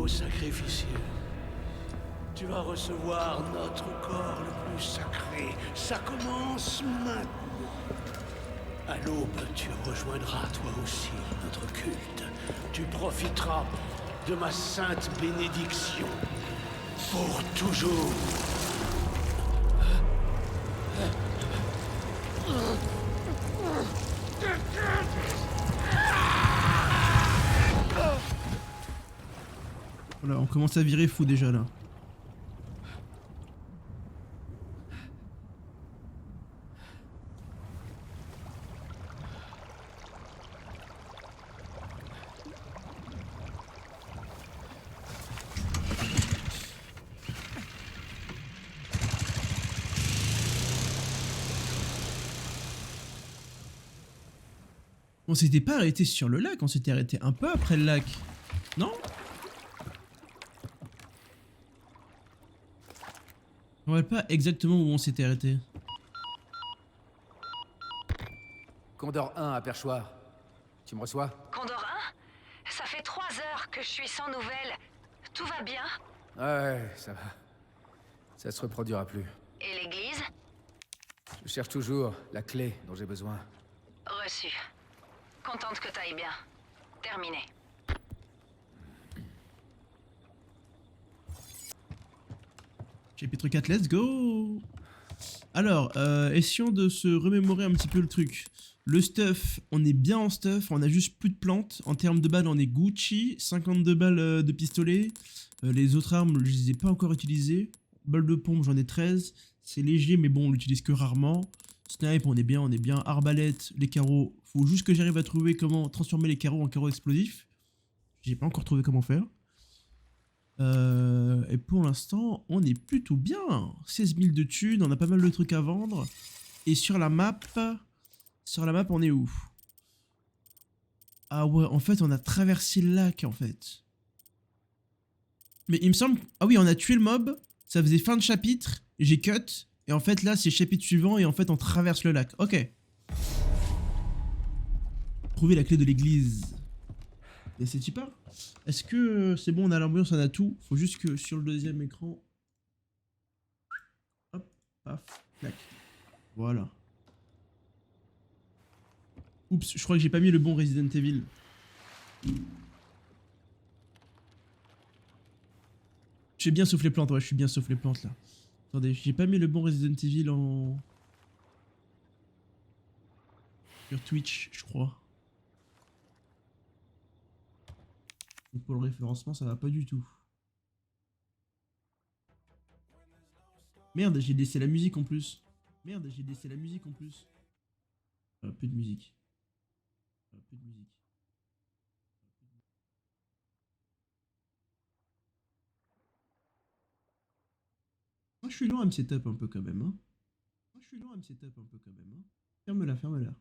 Ô sacrificieux, tu vas recevoir notre corps le plus sacré. Ça commence maintenant. À l'aube, tu rejoindras toi aussi notre culte. Tu profiteras de ma sainte bénédiction. Pour toujours. Voilà, on commence à virer fou déjà là. On s'était pas arrêté sur le lac, on s'était arrêté un peu après le lac. Non? Je me rappelle pas exactement où on s'était arrêté. Condor 1 à Perchoir. Tu me reçois? Condor 1? Ça fait 3 heures que je suis sans nouvelles. Tout va bien? Ouais, ça va. Ça se reproduira plus. Et l'église? Je cherche toujours la clé dont j'ai besoin. Reçu. Contente que t'ailles bien. Terminé. Chapitre 4, let's go! Alors, essayons de se remémorer un petit peu le truc. Le stuff, on est bien en stuff, on a juste plus de plantes. En termes de balles, on est Gucci, 52 balles de pistolet. Les autres armes, je les ai pas encore utilisées. Balles de pompe, j'en ai 13. C'est léger, mais bon, on l'utilise que rarement. Snipe, on est bien, on est bien. Arbalète, les carreaux. Faut juste que j'arrive à trouver comment transformer les carreaux en carreaux explosifs. J'ai pas encore trouvé comment faire. Et pour l'instant, on est plutôt bien. 16 000 de thunes, on a pas mal de trucs à vendre. Et sur la map, on est où? Ah ouais, en fait, on a traversé le lac, en fait. Mais il me semble... Ah oui, on a tué le mob, ça faisait fin de chapitre, j'ai cut, et en fait, là, c'est chapitre suivant, et en fait, on traverse le lac. Ok. Trouver la clé de l'église. Et c'est super. Est-ce que c'est bon, on a l'ambiance, on a tout. Faut juste que sur le deuxième écran... Hop, paf, clac. Voilà. Oups, je crois que j'ai pas mis le bon Resident Evil. Je suis bien sauf les plantes, ouais, je suis bien sauf les plantes là. Attendez, j'ai pas mis le bon Resident Evil en... sur Twitch, je crois. Donc pour le référencement, ça va pas du tout. Merde, j'ai laissé la musique en plus. Merde, j'ai laissé la musique en plus. Plus de musique. Plus de musique. Moi, je suis loin à me setup un peu quand même, hein. Moi, je suis loin à me setup un peu quand même, hein. Ferme-la, ferme-la.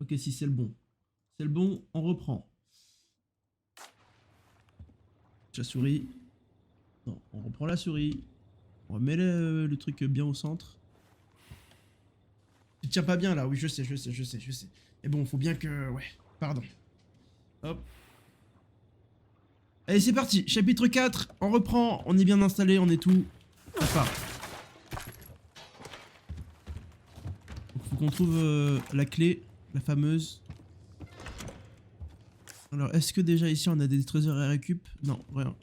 Ok, si c'est le bon. C'est le bon, on reprend. La souris. Non, on reprend la souris. On remet le truc bien au centre. Tu tiens pas bien là, oui, je sais. Et bon, faut bien que... Ouais, pardon. Hop. Allez, c'est parti. Chapitre 4, on reprend. On est bien installé, on est tout. On part. Donc, faut qu'on trouve la clé, la fameuse. Alors, est-ce que déjà ici on a des trésors à récup? Non, rien.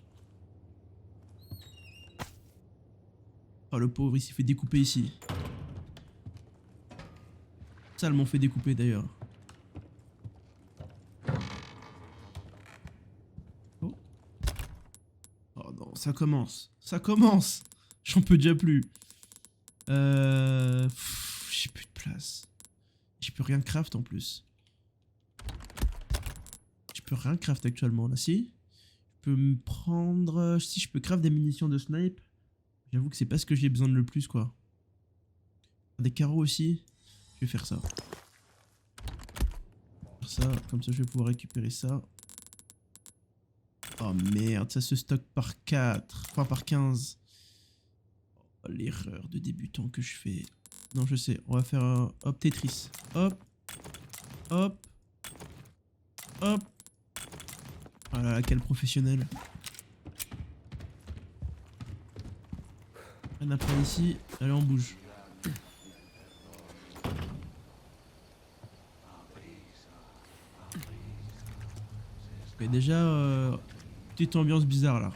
Oh, le pauvre, il s'est fait découper ici. Salement fait découper d'ailleurs. Oh. Oh non, ça commence. Ça commence. J'en peux déjà plus. J'ai plus de place. Je peux rien craft en plus. Je peux rien craft actuellement là, si. Je peux me prendre... Si je peux craft des munitions de snipe. J'avoue que c'est pas ce que j'ai besoin de le plus quoi. Des carreaux aussi. Je vais faire ça. Ça, comme ça je vais pouvoir récupérer ça. Oh merde, ça se stocke par 4. Enfin par 15. Oh, l'erreur de débutant que je fais. Non, je sais, on va faire un... Hop, Tetris. Hop. Hop. Hop. Voilà, quel professionnel. Rien à prendre ici. Allez, on bouge. Ok, déjà, petite ambiance bizarre là.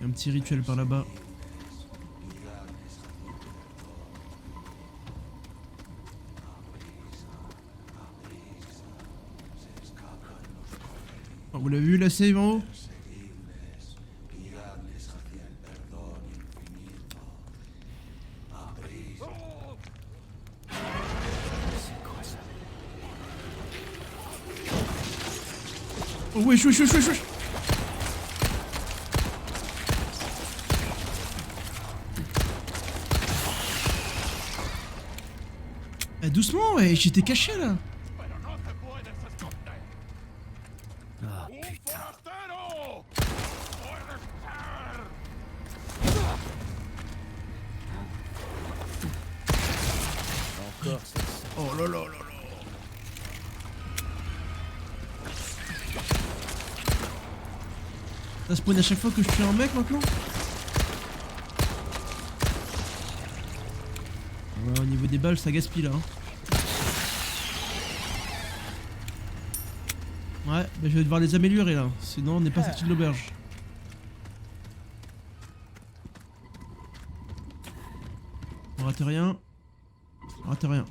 Un petit rituel par là-bas. Oh, vous l'avez vu la save en haut? Oh wesh wesh wesh wesh wesh. Eh, doucement, ouais, j'étais caché là. Ah putain. Encore ça. Oh là là là là. Ça spawn à chaque fois que je tue un mec maintenant? Ouais, au niveau des balles, ça gaspille là. Hein. Ouais, bah, je vais devoir les améliorer là, sinon on n'est pas sorti de l'auberge. On rate rien. On rate rien.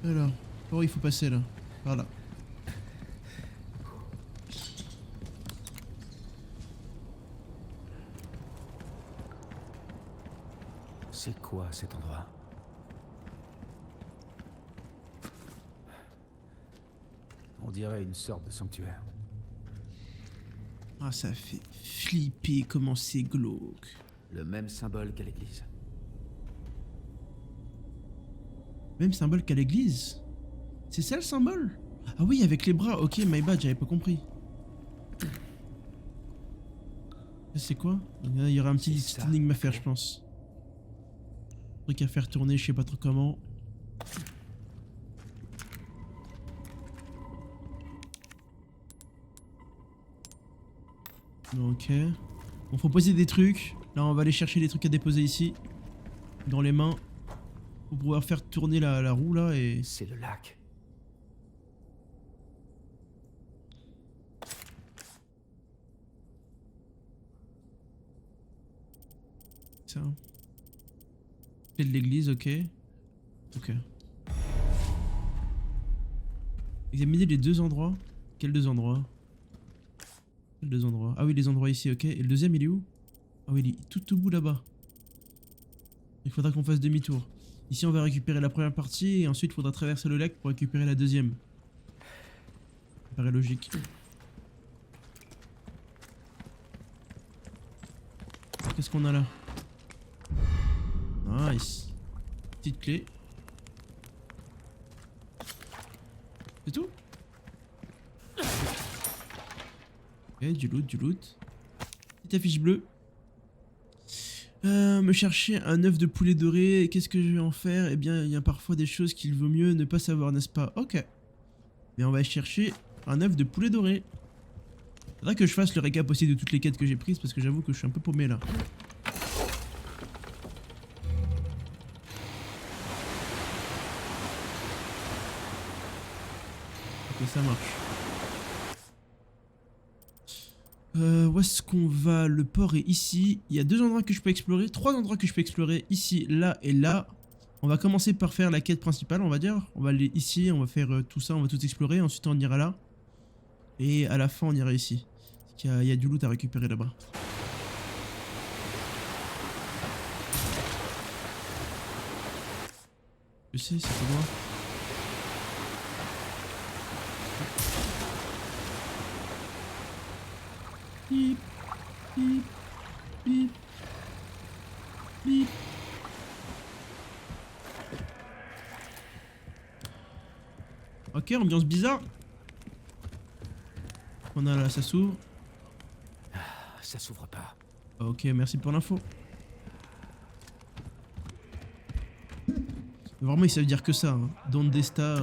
Alors, par où il faut passer là? Par là. C'est quoi cet endroit? On dirait une sorte de sanctuaire. Ah, ça fait flipper comment c'est glauque. Le même symbole qu'à l'église. Même symbole qu'à l'église. C'est ça le symbole? Ah oui, avec les bras. Ok, my bad, j'avais pas compris. C'est quoi? Il y aura un petit C'est ça. énigme à faire, je pense. Truc à faire tourner, je sais pas trop comment. Ok. Bon, faut poser des trucs. Là, on va aller chercher des trucs à déposer ici. Dans les mains. Pour pouvoir faire tourner la roue là et... C'est le lac. Ça. C'est de l'église, ok. Ok. Examiner les deux endroits. Quels deux endroits? Quels deux endroits? Ah oui, les endroits ici, ok. Et le deuxième, il est où? Ah oui, il est tout au bout là-bas. Il faudra qu'on fasse demi-tour. Ici, on va récupérer la première partie et ensuite, il faudra traverser le lac pour récupérer la deuxième. Ça paraît logique. Qu'est-ce qu'on a là? Nice. Petite clé. C'est tout? Ok, du loot, du loot. Petite affiche bleue. Me chercher un œuf de poulet doré. Qu'est-ce que je vais en faire? Eh bien, il y a parfois des choses qu'il vaut mieux ne pas savoir, n'est-ce pas? Ok. Mais on va chercher un œuf de poulet doré. Faudra que je fasse le récap aussi de toutes les quêtes que j'ai prises parce que j'avoue que je suis un peu paumé là. Ok, ça marche. Où est-ce qu'on va? Le port est ici. Il y a deux endroits que je peux explorer. Trois endroits que je peux explorer. Ici, là et là. On va commencer par faire la quête principale, on va dire. On va aller ici, on va faire tout ça, on va tout explorer. Ensuite, on ira là. Et à la fin, on ira ici. Il y a du loot à récupérer là-bas. Je sais, c'est pas moi. Bip. Ok, ambiance bizarre. On a là, ça s'ouvre. Ça s'ouvre pas. Ok, merci pour l'info. Vraiment, ils savent dire que ça. Hein. Donde está.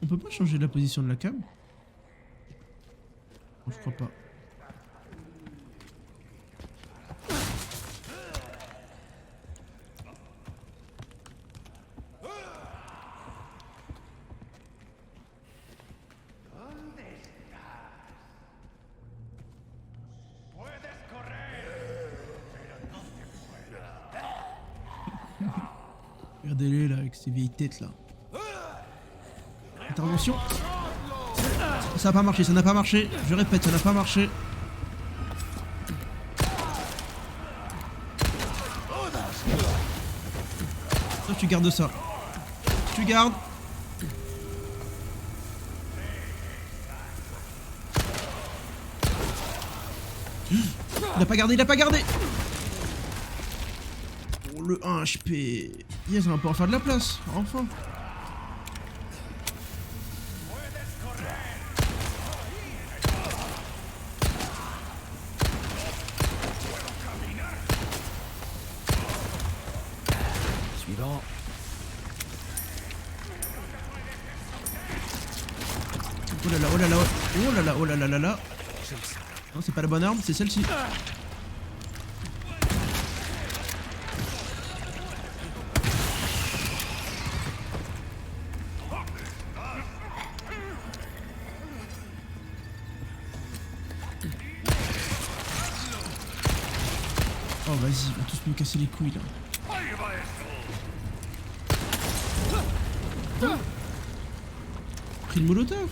On peut pas changer la position de la cam? Non, je crois pas. Regardez-les là avec ces vieilles têtes là. Intervention. Ça n'a pas marché, ça n'a pas marché. Je répète, ça n'a pas marché. Toi tu gardes ça. Tu gardes. Il a pas gardé, il a pas gardé. Oh le 1 HP. Yes, on va pouvoir faire de la place. Enfin. Suivant. Oh là là, oh là là, oh là là, oh là là là là. Non, c'est pas la bonne arme, c'est celle-ci. Oh vas-y, ils vont tous me casser les couilles là. Pris le molotov.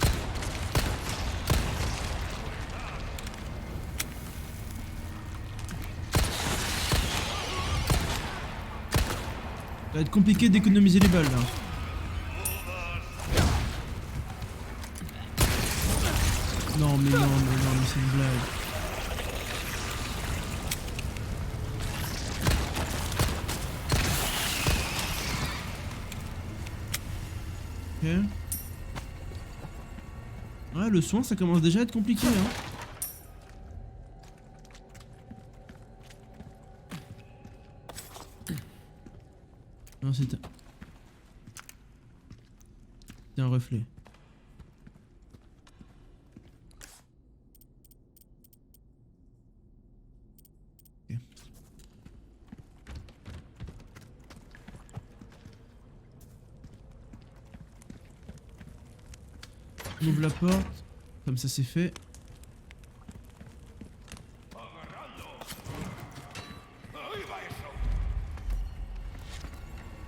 Ça va être compliqué d'économiser les balles là. Non mais non mais c'est une blague. Ok. Ouais, le soin ça commence déjà à être compliqué hein. Non, c'était un reflet. Ok. On ouvre la porte, comme ça c'est fait.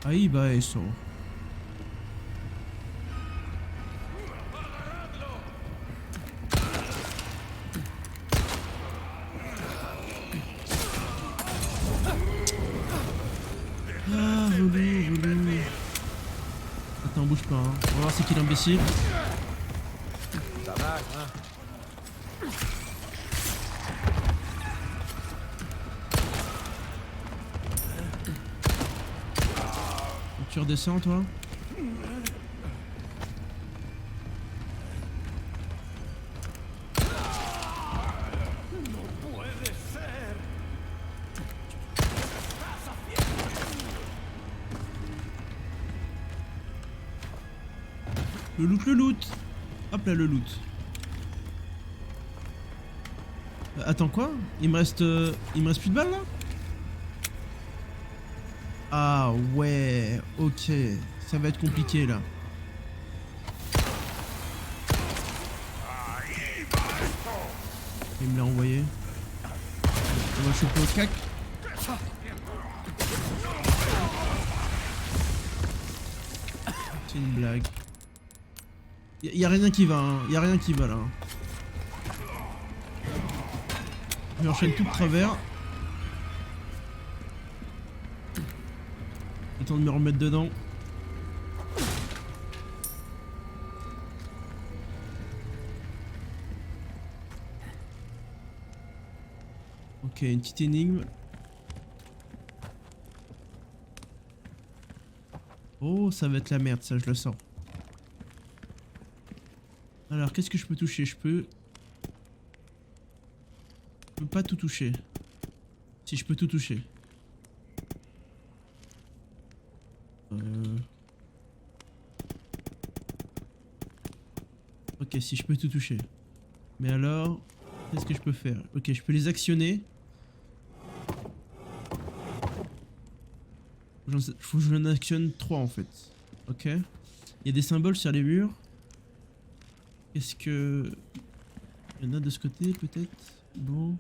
Ahí va eso. Ah, relou. Attends, bouge pas. Hein. On va voir c'est qui l'imbécile. Ça marche, hein. Tu redescends toi? Le loot. Hop là le loot. Attends quoi? Il me reste plus de balles là? Ah ouais, ok, ça va être compliqué là. Il me l'a envoyé. On va choper au cac. C'est une blague. Y a rien qui va, hein. Y a rien qui va là. Je enchaîne tout de travers. Le temps de me remettre dedans. Ok, une petite énigme. Oh, ça va être la merde, ça, je le sens. Alors, qu'est-ce que je peux toucher? Je peux pas tout toucher. Si, je peux tout toucher. Ok, si, je peux tout toucher. Mais alors, qu'est-ce que je peux faire? Ok, je peux les actionner. Faut que j'en actionne 3 en fait. Ok. Il y a des symboles sur les murs. Est-ce que... Il y en a de ce côté peut-être? Bon.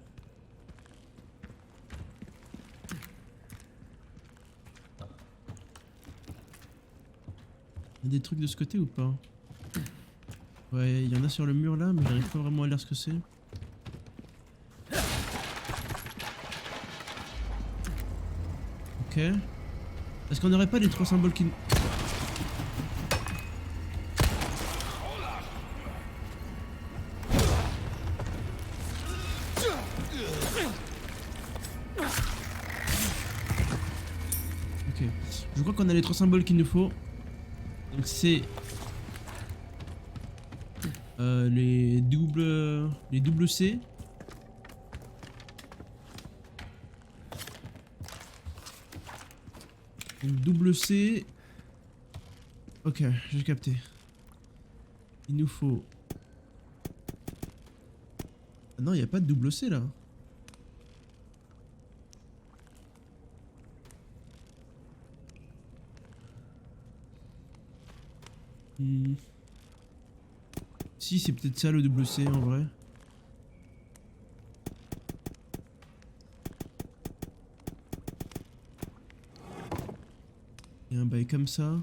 Il y a des trucs de ce côté ou pas? Ouais, il y en a sur le mur là, mais j'arrive pas vraiment à lire ce que c'est. Ok. Est-ce qu'on n'aurait pas les 3 symboles qui... Ok. Je crois qu'on a les 3 symboles qu'il nous faut. Donc c'est... les double C. Donc double C. Ok, j'ai capté. Il nous faut... Ah non, il n'y a pas de double C là. Si, c'est peut-être ça le double C en vrai. Il y a un bail comme ça.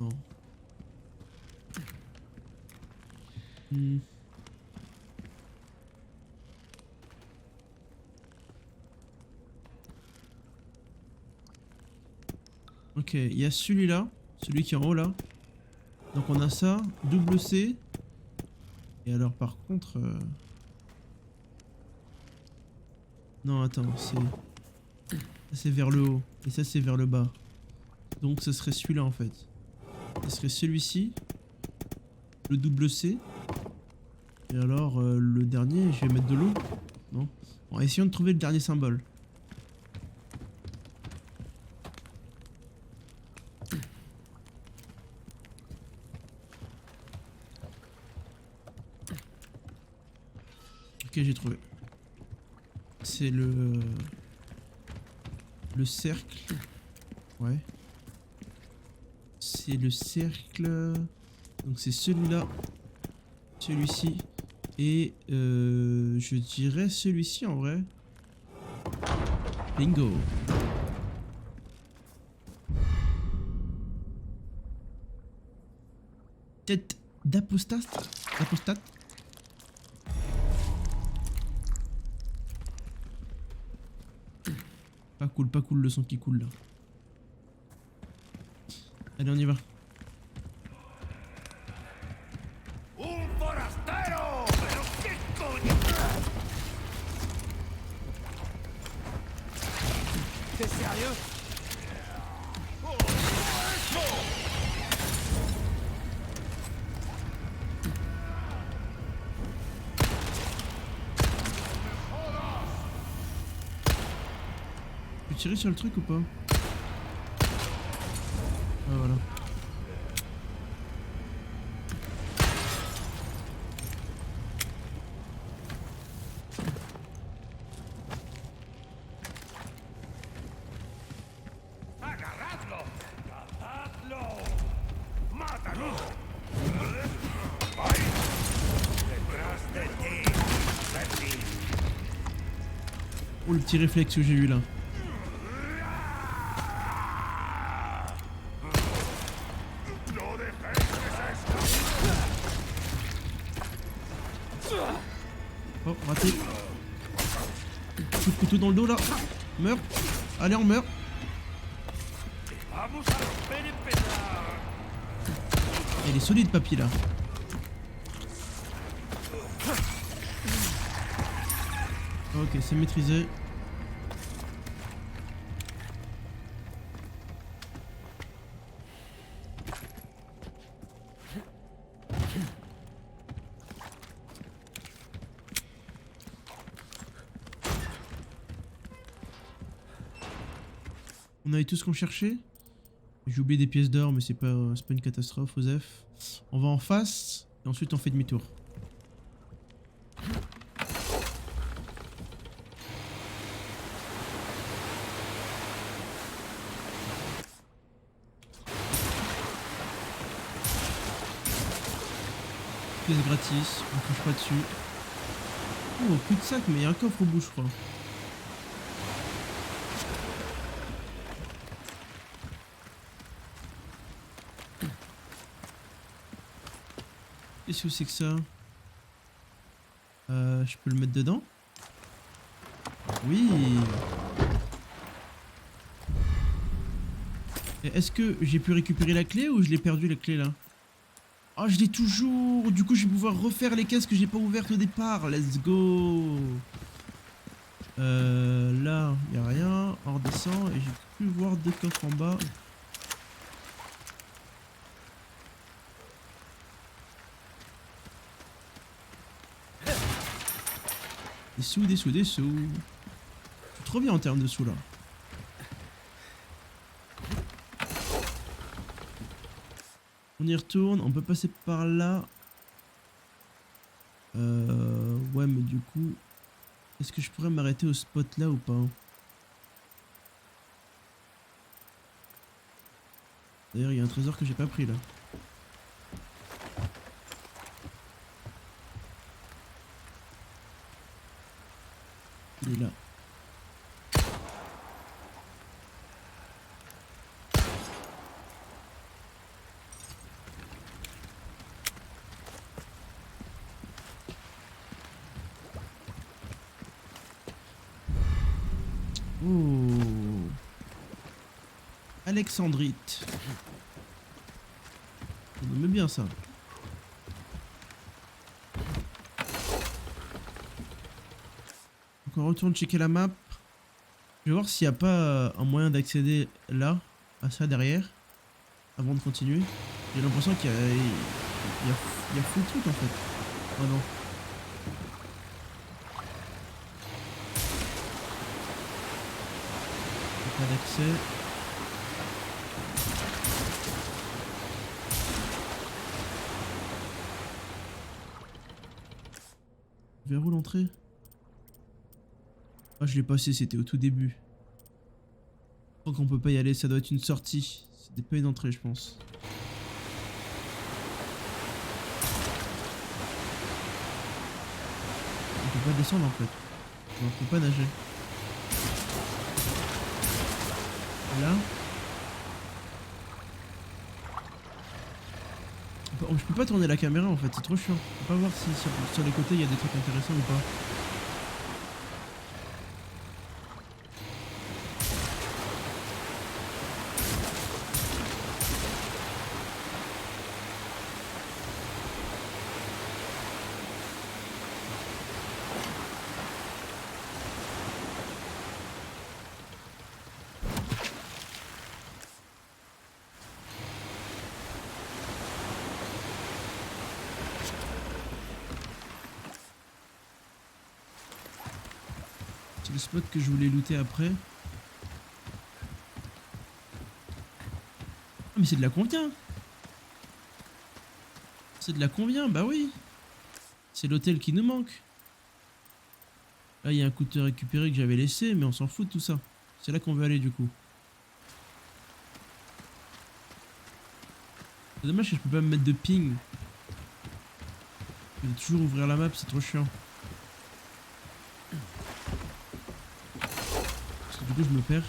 Non. Ok, il y a celui-là. Celui qui est en haut là. Donc on a ça, double C. Et alors par contre... Non attends, c'est vers le haut. Et ça c'est vers le bas. Donc ce serait celui-là en fait. Ce serait celui-ci. Le double C. Et alors le dernier, je vais mettre de l'eau. Non. Bon, essayons de trouver le dernier symbole. Ok, j'ai trouvé. C'est le cercle. Ouais. C'est le cercle. Donc c'est celui-là. Celui-ci. Et je dirais celui-ci en vrai. Bingo. Tête d'apostate. D'apostate. Pas cool le son qui coule là. Allez, on y va. Un forastero! Pero qué coño! T'es sérieux? Tu peux tirer sur le truc ou pas? Ah voilà. ¡Agarradlo! ¡Matadlo! ¡Mátalo! ¡Detrás de ti! Berlín. Oh le petit réflexe que j'ai eu là. ¡No dejes que se Oh, raté. Coup de couteau dans le dos là. Meurs. Allez, on meurt. Il est solide, papy là. Ok, c'est maîtrisé. On a eu tout ce qu'on cherchait. J'ai oublié des pièces d'or, mais c'est pas une catastrophe, Osef. On va en face, et ensuite on fait demi-tour. Pièces gratis, on touche pas dessus. Oh, cul-de-sac, mais il y a un coffre au bout, je crois. Qu'est-ce que c'est que ça? Je peux le mettre dedans? Oui. Est-ce que j'ai pu récupérer la clé ou je l'ai perdu la clé là? Oh, je l'ai toujours. Du coup, je vais pouvoir refaire les caisses que j'ai pas ouvertes au départ. Let's go. Là, il y a rien. On redescend et j'ai pu voir deux coffres en bas. Des sous, des sous, des sous. C'est trop bien en termes de sous là. On y retourne, on peut passer par là. Ouais, mais du coup, est-ce que je pourrais m'arrêter au spot là ou pas? D'ailleurs, il y a un trésor que j'ai pas pris là. Il est là. Oh. Alexandrite. On aime bien ça. Donc on retourne checker la map. Je vais voir s'il n'y a pas un moyen d'accéder là, à ça derrière, avant de continuer. J'ai l'impression qu'il y a full truc en fait. Oh non. Pas d'accès. Vers où l'entrée? Ah, je l'ai passé, c'était au tout début. Je crois qu'on peut pas y aller, ça doit être une sortie. C'était pas une entrée, je pense. On peut pas descendre en fait. On peut pas nager. Là. Je peux pas tourner la caméra en fait, c'est trop chiant. Je peux pas voir si sur les côtés il y a des trucs intéressants ou pas. C'est le spot que je voulais looter après. Ah mais c'est de la convient. C'est de la convient, bah oui. C'est l'hôtel qui nous manque. Là il y a un couteau récupéré que j'avais laissé, mais on s'en fout de tout ça. C'est là qu'on veut aller du coup. C'est dommage que je peux pas me mettre de ping. Je vais toujours ouvrir la map, c'est trop chiant. Parce que du coup je me perds.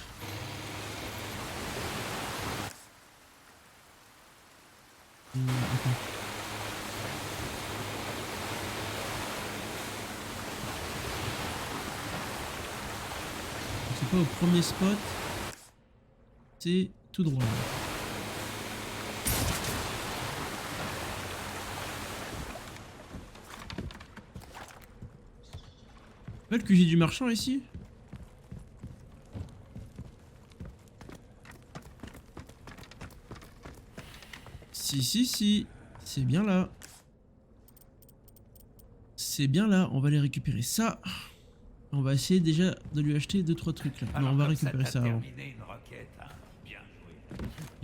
Attends. pas au premier spot. C'est tout droit. Pas le QG du marchand ici? Si, c'est bien là. C'est bien là, on va aller récupérer ça. On va essayer déjà de lui acheter 2-3 trucs là. Non, on va récupérer ça avant.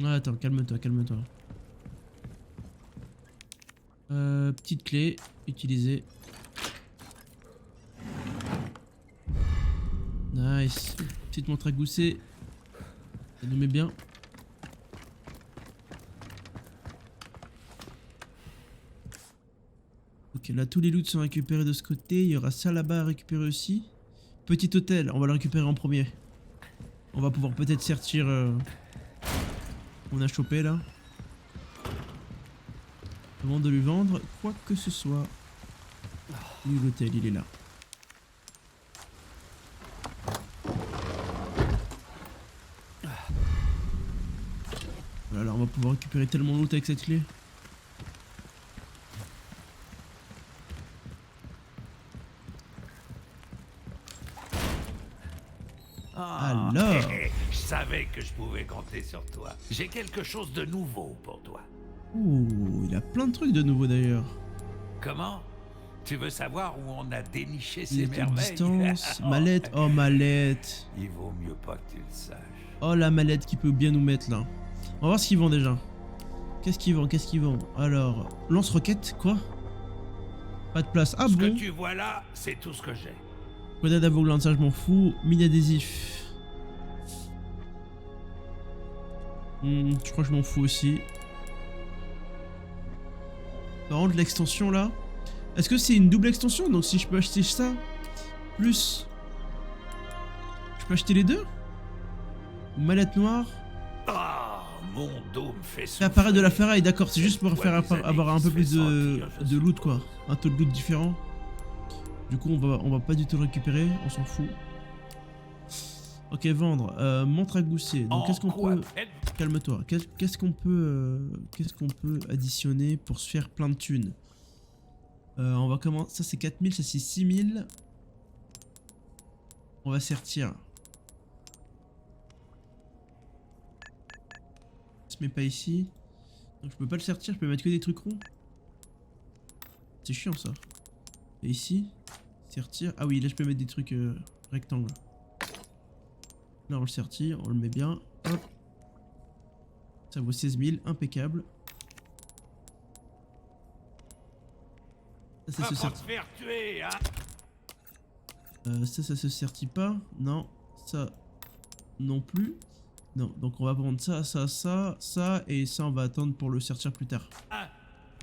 Ah, attends, calme-toi, calme-toi. Petite clé, utiliser. Nice. Petite montre à gousset. Ça nous met bien. Ok, là tous les loots sont récupérés de ce côté. Il y aura ça là-bas à récupérer aussi. Petit hôtel, on va le récupérer en premier. On va pouvoir peut-être sortir. On a chopé là. Avant de lui vendre quoi que ce soit. Lui, l'hôtel, il est là. Voilà, on va pouvoir récupérer tellement de loot avec cette clé. Alors, Je savais que je pouvais compter sur toi. J'ai quelque chose de nouveau pour toi. ouh, il a plein de trucs de nouveau d'ailleurs. Comment? Tu veux savoir où on a déniché Il ces est à merveilles? distance. Mallette, oh mallette. Il vaut mieux pas que tu le saches. Oh la mallette qui peut bien nous mettre là. On va voir ce qu'ils vendent déjà. Qu'est-ce qu'ils vendent? Qu'est-ce qu'ils vendent? Alors, lance-roquette, quoi? Pas de place. Ah Ce bon? que tu vois là, c'est tout ce que j'ai. Grenade aveuglante, ça je m'en fous. Mini adhésif. Je crois que je m'en fous aussi. Par contre, l'extension là. Est-ce que c'est une double extension? Donc si je peux acheter ça, plus. Je peux acheter les deux? Mallette noire. Ah, mon dos me fait Ça apparaît de la ferraille, d'accord. C'est juste pour Ouais, faire des années avoir un qui peu se plus fait de sentir, je loot sais quoi. pas. Un taux de loot différent. Du coup, on va pas du tout le récupérer. On s'en fout. Ok, vendre. Montre à gousset. Donc qu'est-ce qu'on peut... Calme-toi. Qu'est-ce qu'on peut additionner pour se faire plein de thunes? On va commencer. Ça c'est 4000, ça c'est 6000. On va sortir. Ça se met pas ici. Donc je peux pas le sortir, je peux mettre que des trucs ronds. C'est chiant ça. Et ici, sortir. Ah oui, là je peux mettre des trucs rectangles. Là on le sortit, on le met bien. Hop. Ça vaut 16 000, impeccable. Ça se sortit. Ça se sortit pas. Non. Ça non plus. Non. Donc on va prendre ça, ça, ça, ça. Et ça on va attendre pour le sortir plus tard.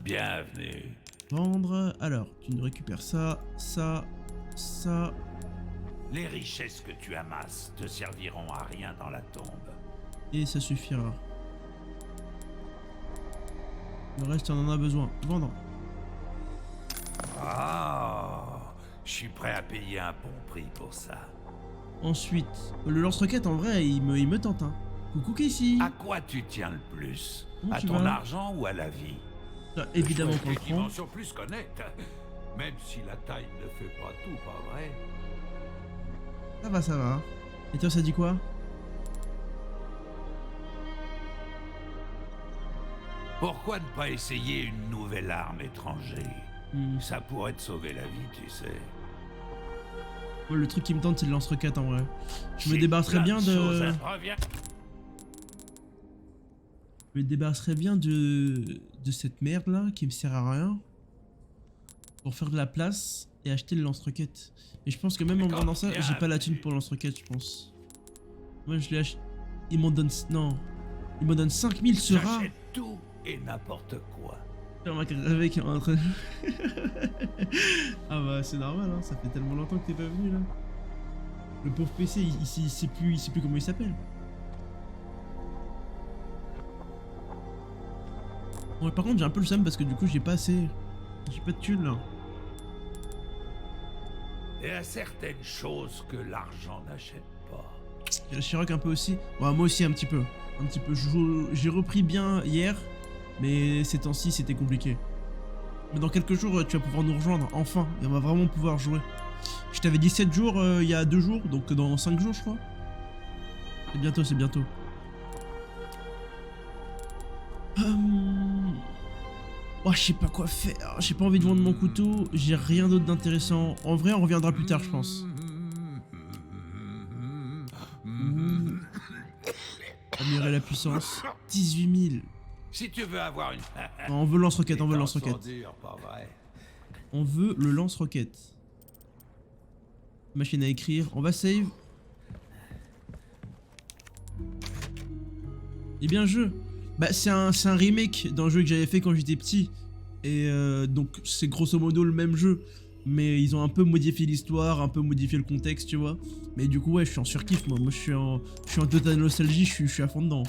Bienvenue. Vendre. Alors, tu nous récupères ça, ça, ça. Les richesses que tu amasses te serviront à rien dans la tombe. Et ça suffira. Le reste on en a besoin. Vendre. Ah, je suis prêt à payer un bon prix pour ça. Ensuite, le lance-roquette en vrai il me tente hein. Coucou Casey. À quoi tu tiens le plus? Comment À tu ton vas? argent ou à la vie? Ça, évidemment qu'on le Des prend. dimensions plus connectes. Même si la taille ne fait pas tout, pas vrai? Ça va, ça va. Et toi ça dit quoi? Pourquoi ne pas essayer une nouvelle arme étrangère? Hmm. Ça pourrait te sauver la vie, tu sais. Moi, le truc qui me tente c'est le lance-roquette en vrai. Je me J'ai débarrasserais plein bien choses de... à- Reviens. Je me débarrasserais bien de cette merde là qui me sert à rien. Pour faire de la place et acheter le lance-roquette. Mais je pense que même en D'accord, vendant ça, bien j'ai pas la vu. thune pour le lance-roquette je pense. Moi je l'ai acheté... Il m'en donne... Non. Il m'en donne 5000 ce rat. J'achète tout et n'importe quoi. Avec en train... Ah bah c'est normal hein, ça fait tellement longtemps que t'es pas venu là. Le pauvre PC il sait plus comment il s'appelle. Ouais, par contre j'ai un peu le seum parce que du coup j'ai pas assez... J'ai pas de thunes là. Il y a certaines choses que l'argent n'achète pas. J'ai la Chirac un peu aussi. Ouais, moi aussi un petit peu. Un petit peu. J'ai repris bien hier, mais ces temps-ci c'était compliqué. Mais dans quelques jours, tu vas pouvoir nous rejoindre, enfin. Et on va vraiment pouvoir jouer. Je t'avais dit 7 jours il y a 2 jours, donc dans 5 jours je crois. C'est bientôt, c'est bientôt. Oh, je sais pas quoi faire. J'ai pas envie de vendre mon couteau. J'ai rien d'autre d'intéressant. En vrai, on reviendra plus tard, je pense. Améliorer la puissance. 18 000. Si tu veux avoir une... Non, on veut le lance-roquette, on veut le Les temps lance-roquette. sont durs, pas vrai? On veut le lance-roquette. Machine à écrire. On va save. Et bien, jeu. Bah, c'est un remake d'un jeu que j'avais fait quand j'étais petit. Et donc, c'est grosso modo le même jeu. Mais ils ont un peu modifié l'histoire, un peu modifié le contexte, tu vois. Mais du coup, ouais, je suis en surkiff, moi. Moi, je suis en totale nostalgie, je suis à fond dedans.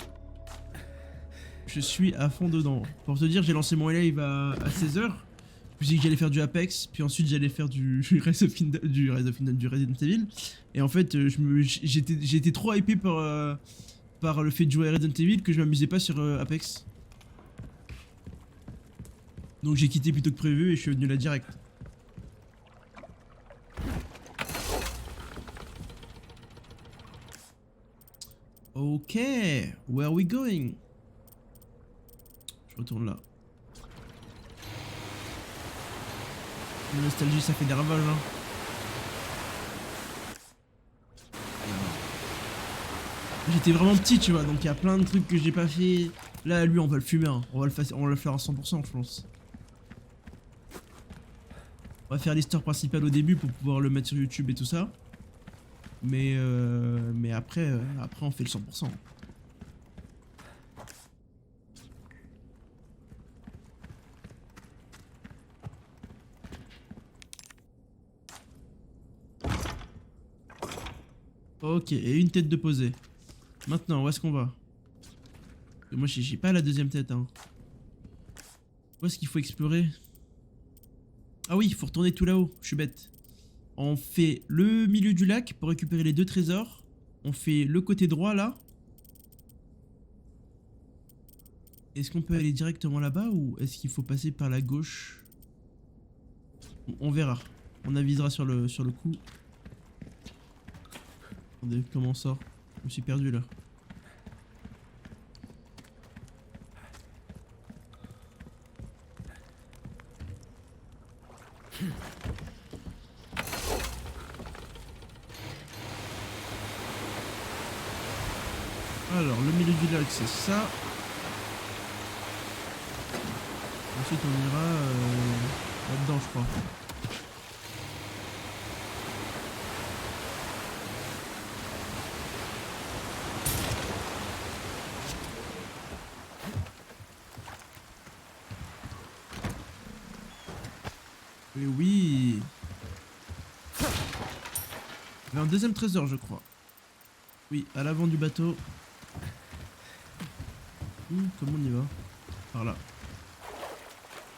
Je suis à fond dedans. Pour te dire, j'ai lancé mon live à 16h. Je me suis dit que j'allais faire du Apex, puis ensuite j'allais faire du Resident Evil. Et en fait, j'étais trop hypé par le fait de jouer à Resident Evil que je m'amusais pas sur Apex. Donc j'ai quitté plutôt que prévu et je suis venu là direct. Ok, where are we going? Je retourne là. La nostalgie, ça fait des ravages, hein. J'étais vraiment petit, tu vois, donc il y a plein de trucs que j'ai pas fait. Là, lui, on va le fumer, hein. On va le faire à 100%, je pense. On va faire l'histoire principale au début pour pouvoir le mettre sur YouTube et tout ça. Mais après on fait le 100%. Ok, et une tête de posée. Maintenant, où est-ce qu'on va? Moi, j'ai pas la deuxième tête, hein. Où est-ce qu'il faut explorer? Ah oui, il faut retourner tout là-haut, je suis bête. On fait le milieu du lac pour récupérer les 2 trésors. On fait le côté droit, là. Est-ce qu'on peut aller directement là-bas ou est-ce qu'il faut passer par la gauche? On verra. On avisera sur le coup. Attendez, comment on sort? Je me suis perdu là. Alors, le milieu du lac, c'est ça. Ensuite, on ira là-dedans, je crois. Et oui. Il y a un deuxième trésor, je crois. Oui, à l'avant du bateau. Comment on y va? Par là.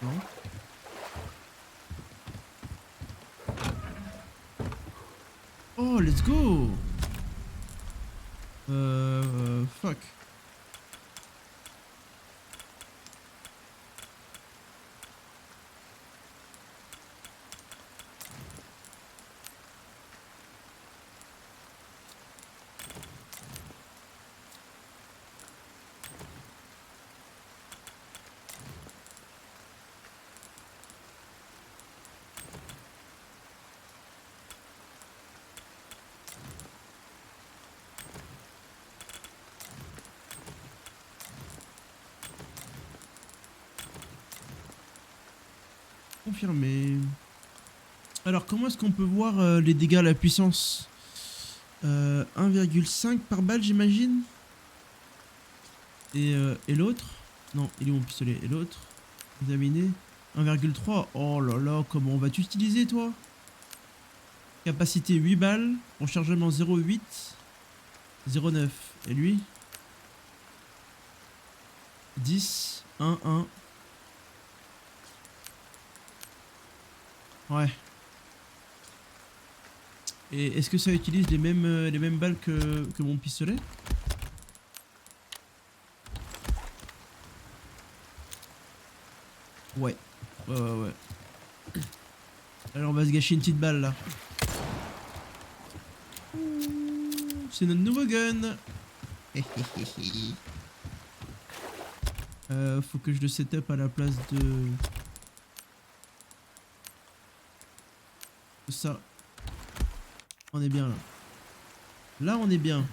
Non? Oh, let's go! Fuck. Confirmé. Alors, comment est-ce qu'on peut voir les dégâts à la puissance 1,5 par balle, j'imagine. Et l'autre? Non, il est où mon pistolet? Et l'autre? Examiner. 1,3. Oh là là, comment vas-tu utiliser, toi? Capacité 8 balles. Rechargement 0,8. 0,9. Et lui? 10. 1, 1. Ouais. Et est-ce que ça utilise les mêmes balles que mon pistolet? Ouais. Ouais. Alors on va se gâcher une petite balle là. C'est notre nouveau gun. Faut que je le setup à la place de ça. On est bien là. Là on est bien.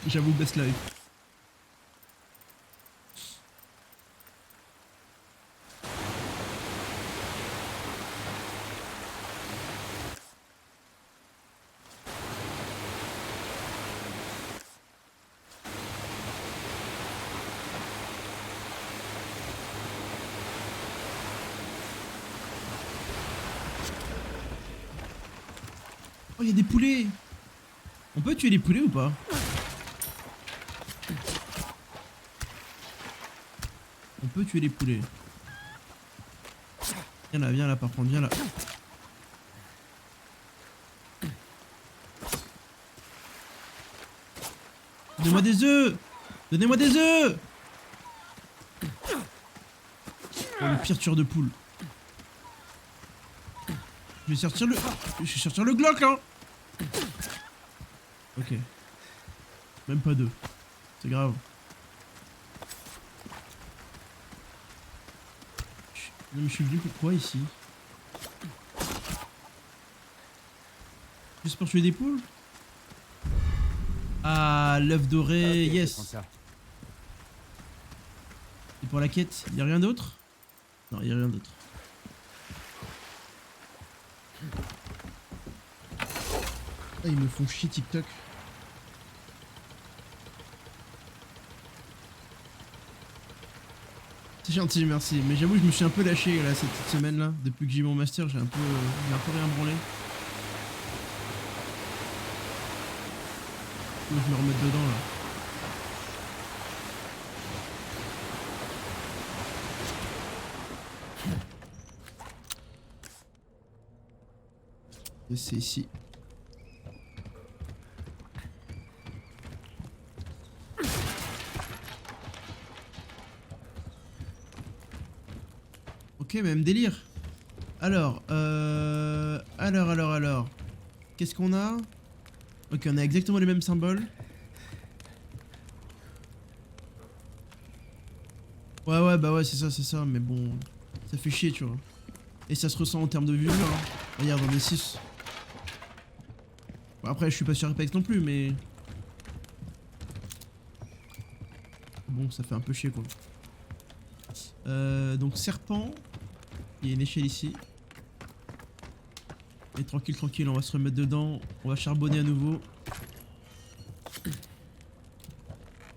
J'avoue, best life. Oh, il y a des poulets. On peut tuer les poulets ou pas? On peut tuer les poulets. Viens là par contre, viens là. Donnez-moi des œufs! Donnez-moi des œufs! Oh, le pire tueur de poule. Je vais sortir le Glock hein! Ok. Même pas deux. C'est grave. Non mais je suis venu pourquoi ici? Juste pour tuer des poules? Ah, l'œuf doré, Ok, yes. je vais prendre ça. Et pour la quête, y'a rien d'autre? Non, y'a rien d'autre. Ah, ils me font chier TikTok. C'est gentil, merci. Mais j'avoue, je me suis un peu lâché là cette petite semaine là. Depuis que j'ai eu mon master, j'ai un peu rien branlé. Faut que je me remette dedans là. Et c'est ici. Ok, même délire. Alors, alors. Qu'est-ce qu'on a? Ok, on a exactement les mêmes symboles. Ouais, bah ouais, c'est ça, mais bon, ça fait chier, tu vois. Et ça se ressent en termes de vue, hein. Regarde, on est 6. Bon, après, je suis pas sur Apex non plus, mais... Bon, ça fait un peu chier, quoi. Donc, serpent. Il y a une échelle ici. Et tranquille, on va se remettre dedans. On va charbonner à nouveau.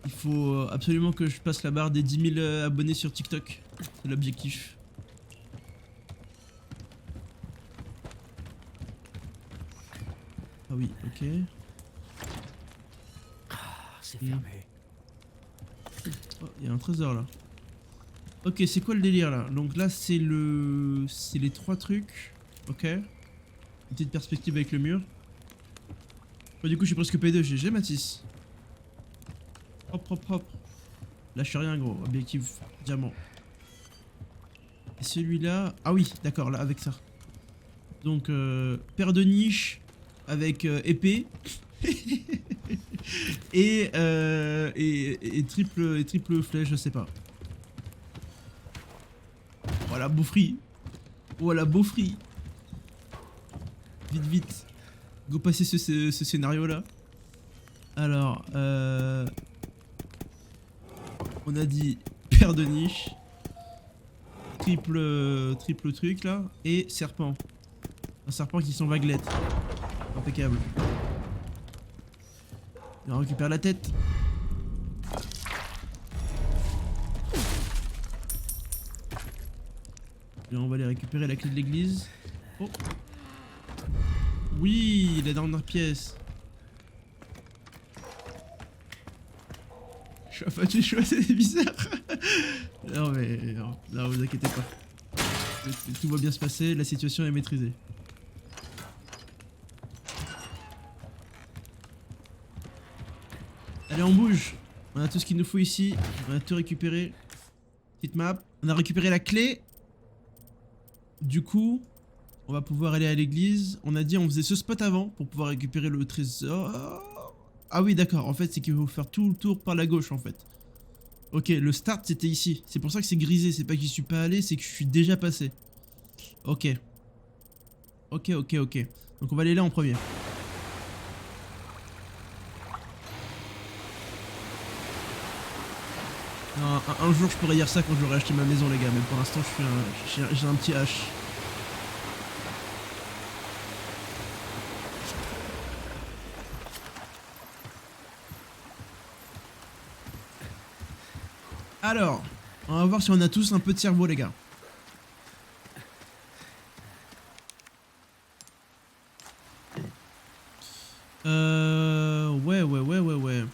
Il faut absolument que je passe la barre des 10 000 abonnés sur TikTok. C'est l'objectif. Ah oui, ok. C'est fermé. Oh, il y a un trésor là. Ok, c'est quoi le délire là? Donc là, c'est les 3 trucs. Ok. Une petite perspective avec le mur. Bon, du coup, je suis presque P2. GG, Mathis. Hop. Lâche rien, gros. Objectif diamant. Et celui-là... Ah oui, d'accord, là, avec ça. Donc, paire de niche avec épée. et triple flèche, je sais pas. Voilà, beau free. Voilà, beau free. Vite. Go passer ce scénario là. Alors, on a dit paire de niche, triple truc là, et serpent. Un serpent qui sont vaguelettes. Impeccable. Et on récupère la tête. Et on va aller récupérer la clé de l'église. Oh. Oui, la dernière pièce. choix, pas du choix, c'est bizarre. Non mais non, vous inquiétez pas. Tout va bien se passer, la situation est maîtrisée. Allez, on bouge. On a tout ce qu'il nous faut ici. On a tout récupéré. Petite map. On a récupéré la clé. Du coup, on va pouvoir aller à l'église. On a dit on faisait ce spot avant pour pouvoir récupérer le trésor. Ah oui, d'accord. En fait, c'est qu'il faut faire tout le tour par la gauche, en fait. Ok, le start, c'était ici. C'est pour ça que c'est grisé. C'est pas que j'y suis pas allé, c'est que je suis déjà passé. Ok. Ok. Donc on va aller là en premier. Non, un jour je pourrais dire ça quand j'aurai acheté ma maison les gars, mais pour l'instant j'ai un petit H. Alors, on va voir si on a tous un peu de cerveau les gars. Ouais.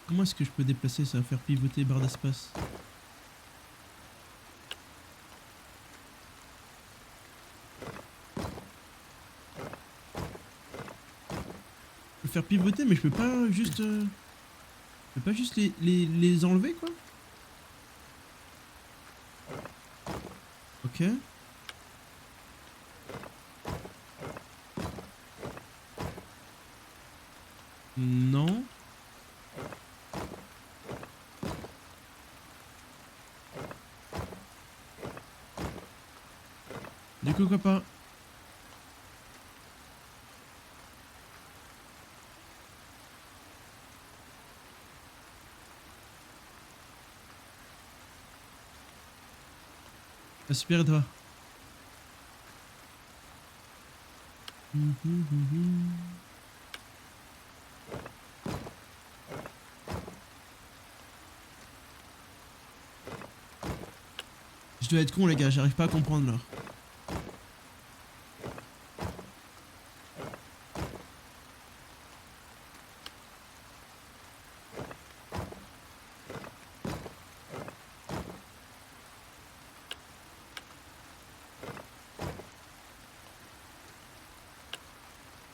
Comment est-ce que je peux déplacer ça, faire pivoter barre d'espace? Je peux faire pivoter mais je peux pas juste... Je peux pas juste les enlever quoi? Ok. Non. Du coup, quoi pas? Ah, super, et toi? Je dois être con les gars, j'arrive pas à comprendre là.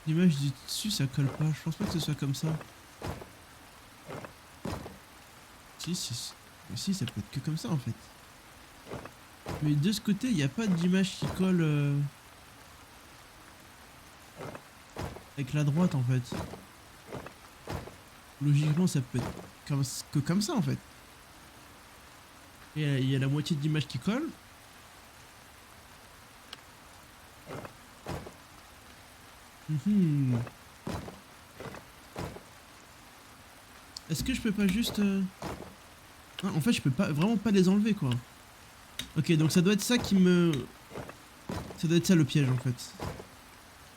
L'image du dessus ça colle pas, je pense pas que ce soit comme ça. Si, ça peut être que comme ça en fait. Mais de ce côté, il n'y a pas d'image qui colle avec la droite en fait. Logiquement, ça peut être que comme ça en fait. Et il y a la moitié de l'image qui colle. Est-ce que je peux pas juste... Non, en fait, je peux pas vraiment pas les enlever quoi. Ok, donc ça doit être ça qui me... Ça doit être ça le piège en fait.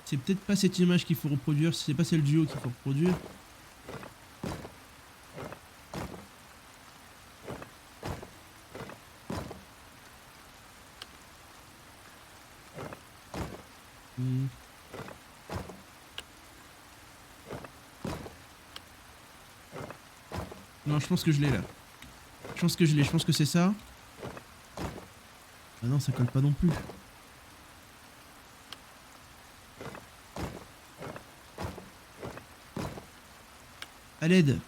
C'est peut-être pas cette image qu'il faut reproduire, c'est pas celle du haut qu'il faut reproduire. Non, je pense que je l'ai là. Je pense que c'est ça. Ah non, ça colle pas non plus. À l'aide,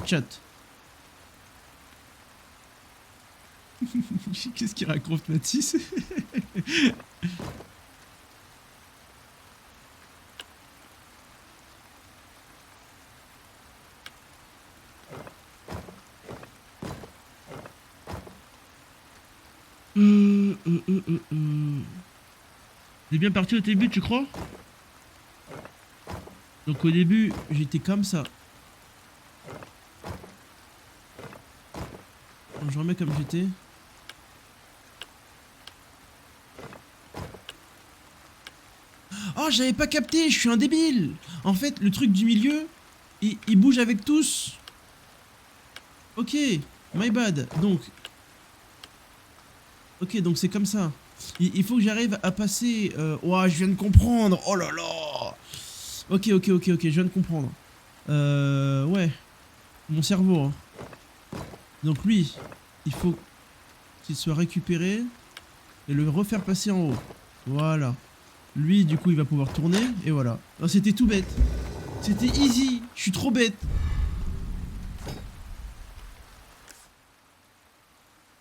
chat. Qu'est-ce qu'il raconte, Mathis? On est bien parti au début, tu crois? Donc au début, j'étais comme ça. Donc, je remets comme j'étais. Oh, j'avais pas capté, je suis un débile. En fait, le truc du milieu, il bouge avec tous. Ok, my bad. Donc... Ok, donc c'est comme ça. Il faut que j'arrive à passer... Ouah, je viens de comprendre. Oh là là. Ok, je viens de comprendre. Ouais. Mon cerveau, hein. Donc lui, il faut qu'il soit récupéré et le refaire passer en haut. Voilà. Lui, du coup, il va pouvoir tourner et voilà. Non, c'était tout bête. C'était easy. Je suis trop bête.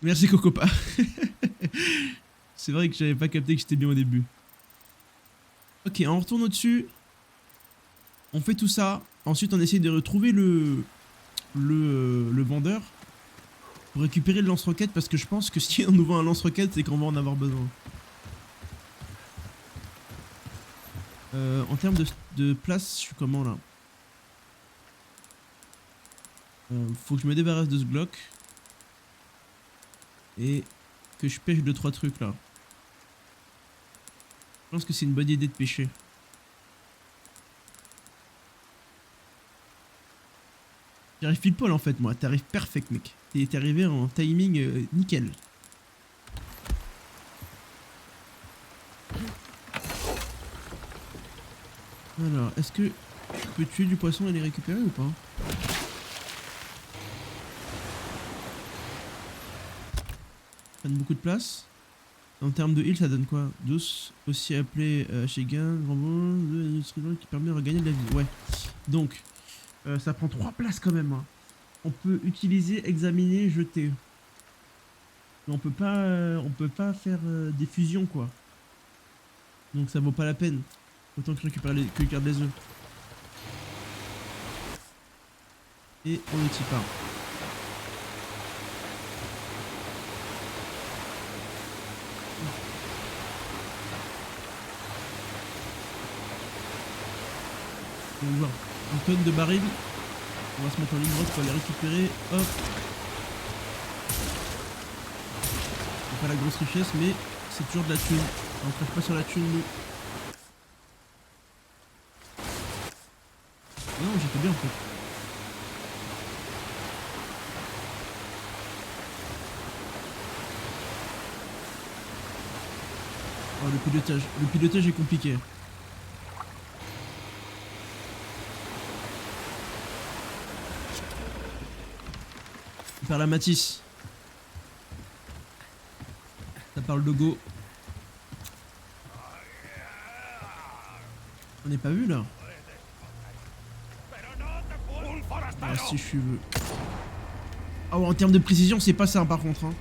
Merci Cocopa. C'est vrai que j'avais pas capté que j'étais bien au début. Ok, on retourne au-dessus. On fait tout ça. Ensuite, on essaye de retrouver le vendeur pour récupérer le lance-roquette parce que je pense que si on nous vend un lance-roquette, c'est qu'on va en avoir besoin. En termes de place, je suis comment là? Faut que je me débarrasse de ce Glock. Et que je pêche 2-3 trucs là. Je pense que c'est une bonne idée de pêcher. J'arrive pile poil en fait moi, t'arrives perfect mec. T'es arrivé en timing nickel. Alors, est-ce que je peux tuer du poisson et les récupérer ou pas? Ça prenne beaucoup de place. En termes de heal, ça donne quoi? Douce, aussi appelé chez Gain, grand bon, qui permet de regagner de la vie. Ouais. Donc, ça prend 3 places quand même. Hein. On peut utiliser, examiner, jeter. Mais on peut pas faire des fusions quoi. Donc ça vaut pas la peine. Autant que récupérer que garde les œufs. Et on le tire pas. On va voir une tonne de barils. On va se mettre en ligne droite pour les récupérer. Hop. C'est pas la grosse richesse, mais c'est toujours de la thune. On crache pas sur la thune, nous. Non, j'étais bien en fait. Oh, le pilotage. Le pilotage est compliqué. Faire la Matisse. Ça parle de go. On n'est pas vu là. Ah si je veux. Ah ouais, en termes de précision c'est pas ça par contre hein.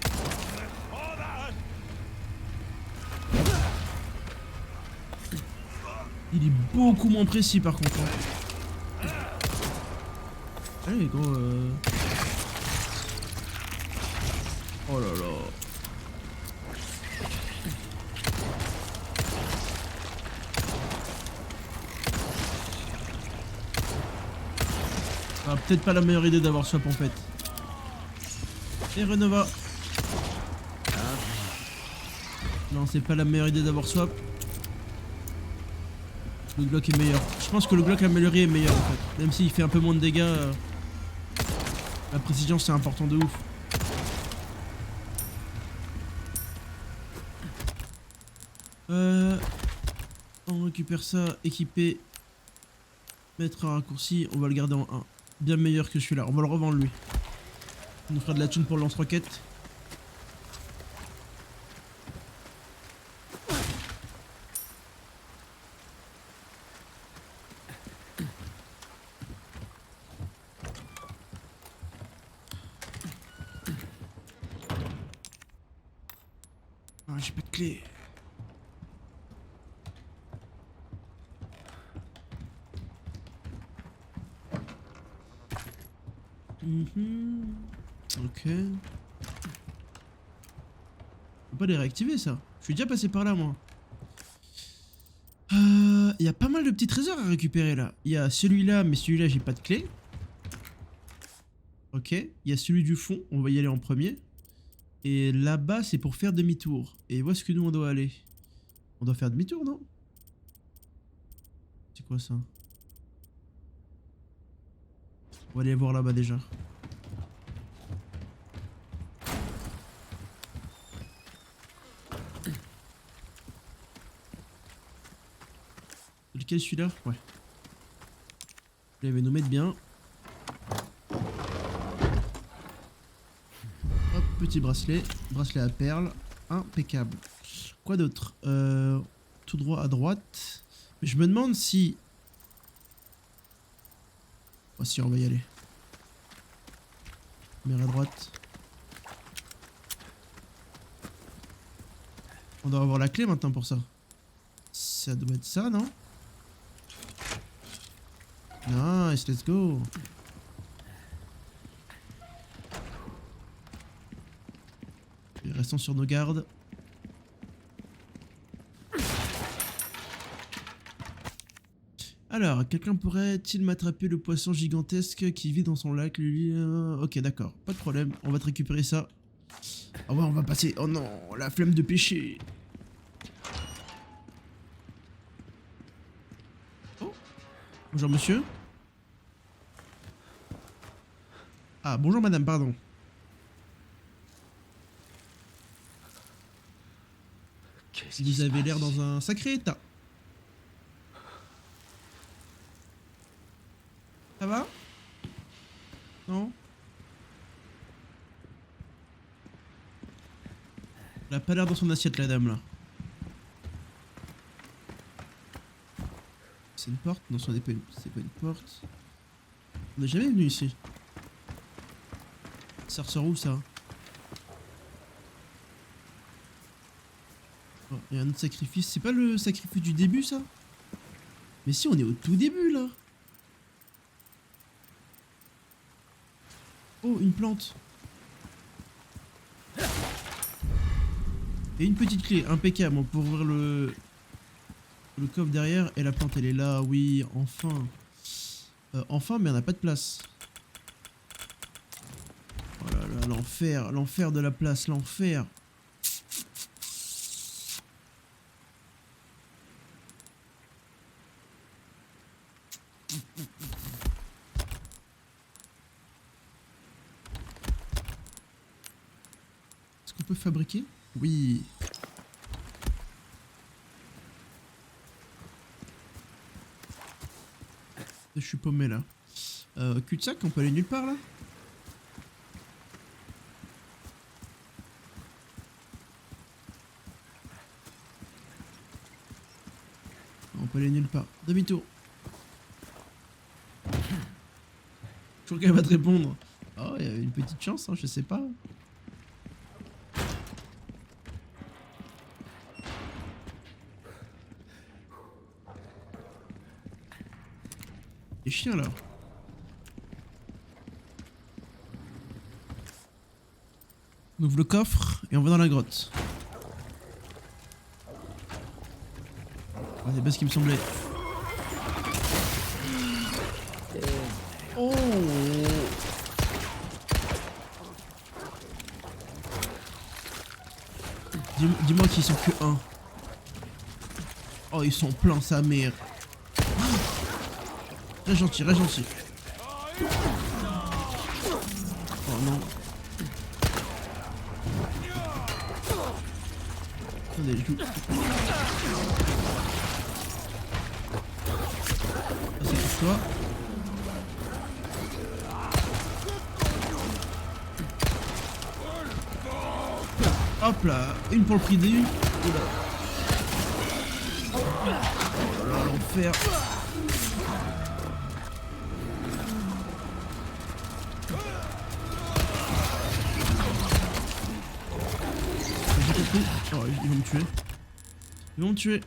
Il est beaucoup moins précis par contre hein. Allez gros Oh là là. Ah, peut-être pas la meilleure idée d'avoir swap en fait. Et Renova. Ah. Non, c'est pas la meilleure idée d'avoir swap. Le Glock est meilleur. Je pense que le Glock amélioré est meilleur en fait. Même s'il fait un peu moins de dégâts. La précision c'est important de ouf. On récupère ça, équipé. Mettre un raccourci, on va le garder en 1. Bien meilleur que celui-là, on va le revendre lui. On nous fera de la thune pour le lance-roquette. Ah, j'ai pas de clé. Ok. On peut pas les réactiver ça. Je suis déjà passé par là moi. Il y a pas mal de petits trésors à récupérer là. Il y a celui-là, mais celui-là j'ai pas de clé. Ok. Il y a celui du fond, on va y aller en premier. Et là-bas c'est pour faire demi-tour. Et où est-ce que nous on doit aller? On doit faire demi-tour non? C'est quoi ça? On va aller voir là-bas déjà. Lequel celui-là? Ouais. Il va nous mettre bien. Hop, petit bracelet. Bracelet à perles. Impeccable. Quoi d'autre? Tout droit à droite. Mais je me demande si... Oh si, on va y aller. Mère à droite. On doit avoir la clé maintenant pour ça. Ça doit être ça, non? Nice, let's go. Et restons sur nos gardes. Alors, quelqu'un pourrait-il m'attraper le poisson gigantesque qui vit dans son lac, lui? Ok, d'accord, pas de problème, on va te récupérer ça. Ah ouais, on va passer... Oh non, la flemme de pêcher. Oh. Bonjour monsieur. Ah, bonjour madame, pardon. Vous avez l'air dans un sacré état. Ça va? Non? Elle a pas l'air dans son assiette la dame là. C'est une porte? Non, c'est pas une porte. On n'est jamais venu ici. Ça ressort où ça? Oh, il y a un autre sacrifice. C'est pas le sacrifice du début ça? Mais si, on est au tout début là. Oh, une plante. Et une petite clé, impeccable. On peut ouvrir le coffre derrière. Et la plante, elle est là, oui, enfin. Enfin, mais on n'a pas de place. Oh là là, l'enfer. L'enfer de la place, l'enfer. Est-ce qu'on peut fabriquer? Oui. Je suis paumé là. Cul-de-sac, on peut aller nulle part là? On peut aller nulle part. Demi-tour. Je crois qu'elle va te répondre. Oh, il y a une petite chance, hein, je sais pas. Les chiens là. On ouvre le coffre et on va dans la grotte. Ah, c'est pas ce qui me semblait. Oh! Dis-moi qu'ils sont que 1. Oh, ils sont pleins, sa mère. Reste gentil, reste gentil. Oh non. Attendez, je joue. Ça c'est pour toi. Hop là, une pour le prix d'une. Oh là, l'enfer. J'ai compris. Oh, ils vont me tuer. Ils vont me tuer.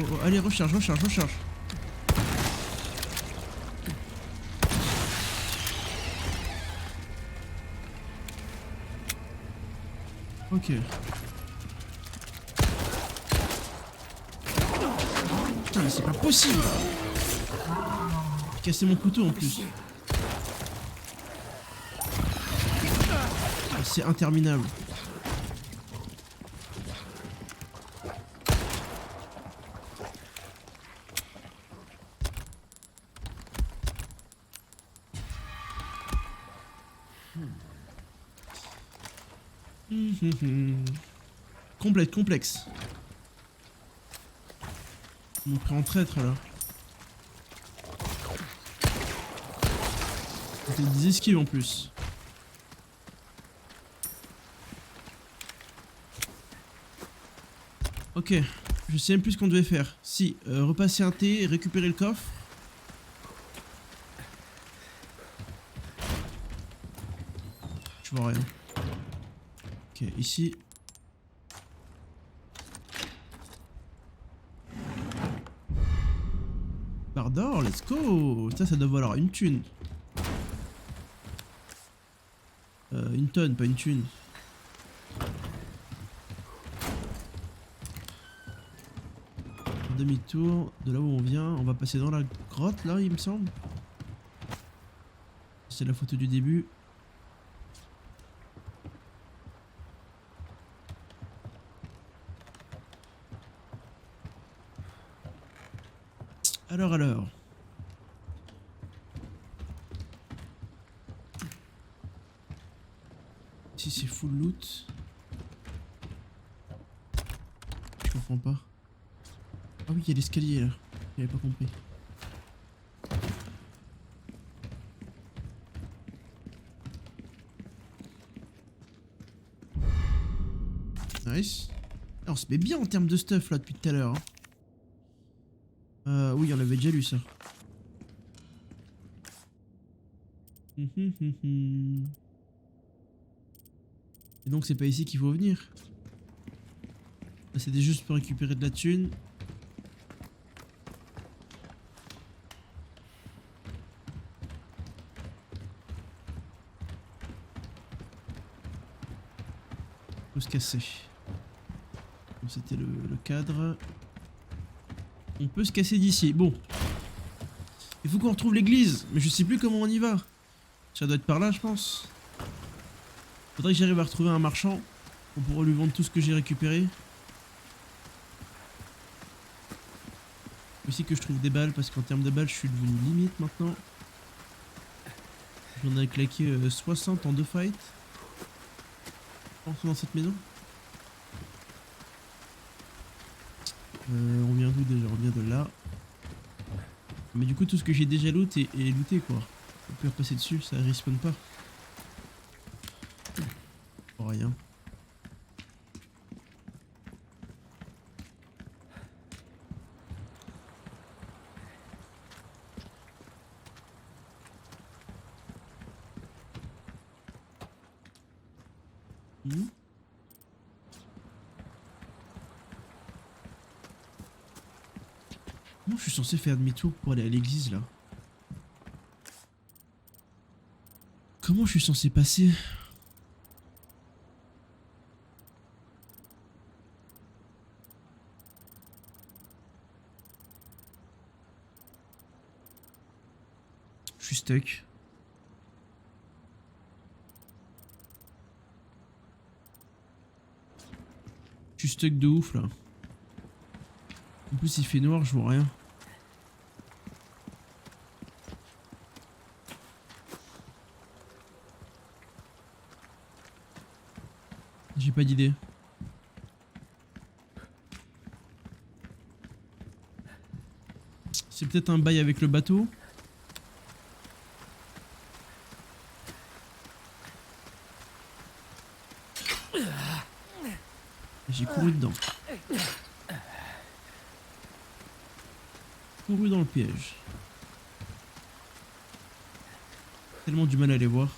Oh. Allez, recharge. Ok. Putain, mais c'est pas possible. J'ai cassé mon couteau en plus. Ah, c'est interminable. Complète, complexe. On m'a pris en traître là. On fait des esquives en plus. Ok, je sais même plus ce qu'on devait faire. Si, repasser un T, récupérer le coffre. Je vois rien. Ok, ici. Barre d'or, let's go. Ça doit valoir une thune. Une tonne, pas une thune. Demi-tour de là où on vient. On va passer dans la grotte là, il me semble. C'est la photo du début. Alors. Ici c'est full loot. Je comprends pas. Ah oui, il y a l'escalier là. J'avais pas compris. Nice. Alors, on se met bien en termes de stuff là depuis tout à l'heure. Hein. Oui, on avait déjà lu ça. Et donc c'est pas ici qu'il faut venir. Là c'était juste pour récupérer de la thune. Faut se casser. Donc c'était le cadre. On peut se casser d'ici. Bon. Il faut qu'on retrouve l'église. Mais je sais plus comment on y va. Ça doit être par là, je pense. Faudrait que j'arrive à retrouver un marchand. On pourra lui vendre tout ce que j'ai récupéré. Aussi que je trouve des balles. Parce qu'en termes de balles, je suis devenu limite maintenant. J'en ai claqué 60 en 2 fights. Entrons dans cette maison. On vient d'où déjà? On vient de là. Mais du coup tout ce que j'ai déjà looté est looté quoi. On peut repasser dessus, ça respawn pas. Oh, rien. Comment je suis censé faire demi-tour pour aller à l'église là? Comment je suis censé passer? Je suis stuck. Je suis stuck de ouf là. En plus il fait noir, je vois rien. J'ai pas d'idée. C'est peut-être un bail avec le bateau. J'ai couru dedans. Couru dans le piège. Tellement du mal à les voir.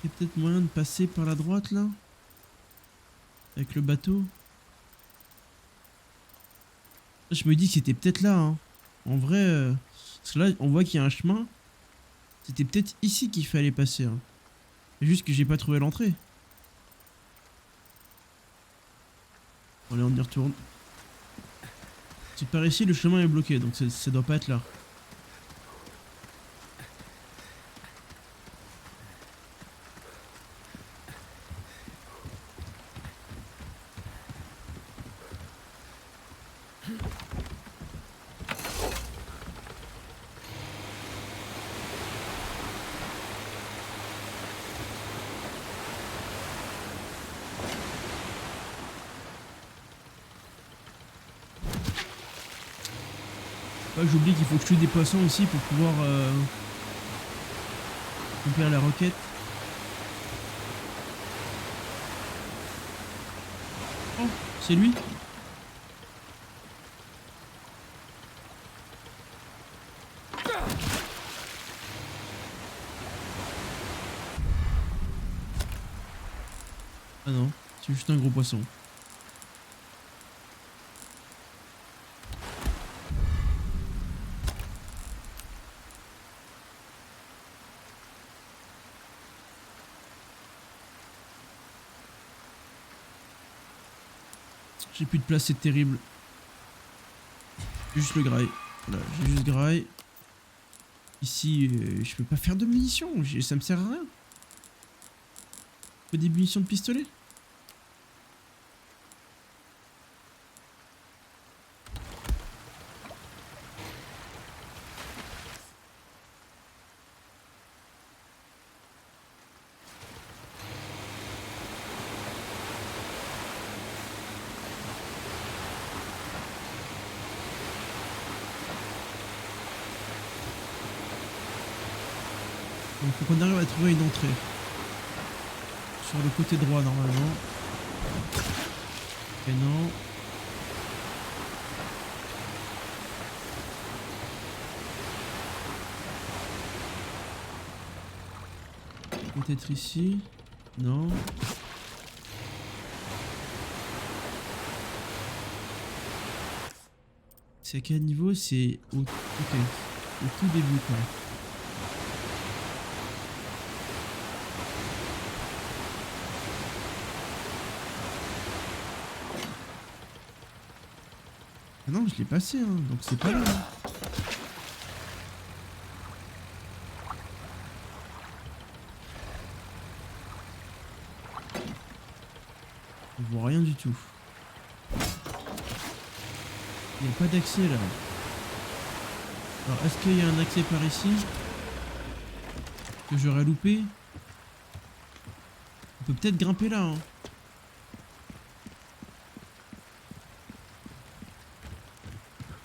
Il y a peut-être moyen de passer par la droite là? Avec le bateau? Je me dis que c'était peut-être là. Hein. En vrai, parce que là on voit qu'il y a un chemin. C'était peut-être ici qu'il fallait passer. Hein. C'est juste que j'ai pas trouvé l'entrée. Allez, on y retourne. C'est par ici, le chemin est bloqué, donc ça doit pas être là. Ah, j'oublie qu'il faut que je tue des poissons aussi pour pouvoir remplir la roquette. Oh, c'est lui. Ah non, c'est juste un gros poisson. J'ai plus de place, c'est terrible. Juste le grail. Voilà, j'ai juste grail. Ici, je peux pas faire de munitions, ça me sert à rien. Faut des munitions de pistolet. Donc faut qu'on arrive à trouver une entrée. Sur le côté droit normalement. Et non. Peut-être ici. Non. C'est à quel niveau? C'est au... Ok. Au tout début quoi. Ah non, je l'ai passé, hein, donc c'est pas là. On voit rien du tout. Il n'y a pas d'accès là. Alors, est-ce qu'il y a un accès par ici que j'aurais loupé? On peut peut-être grimper là, hein.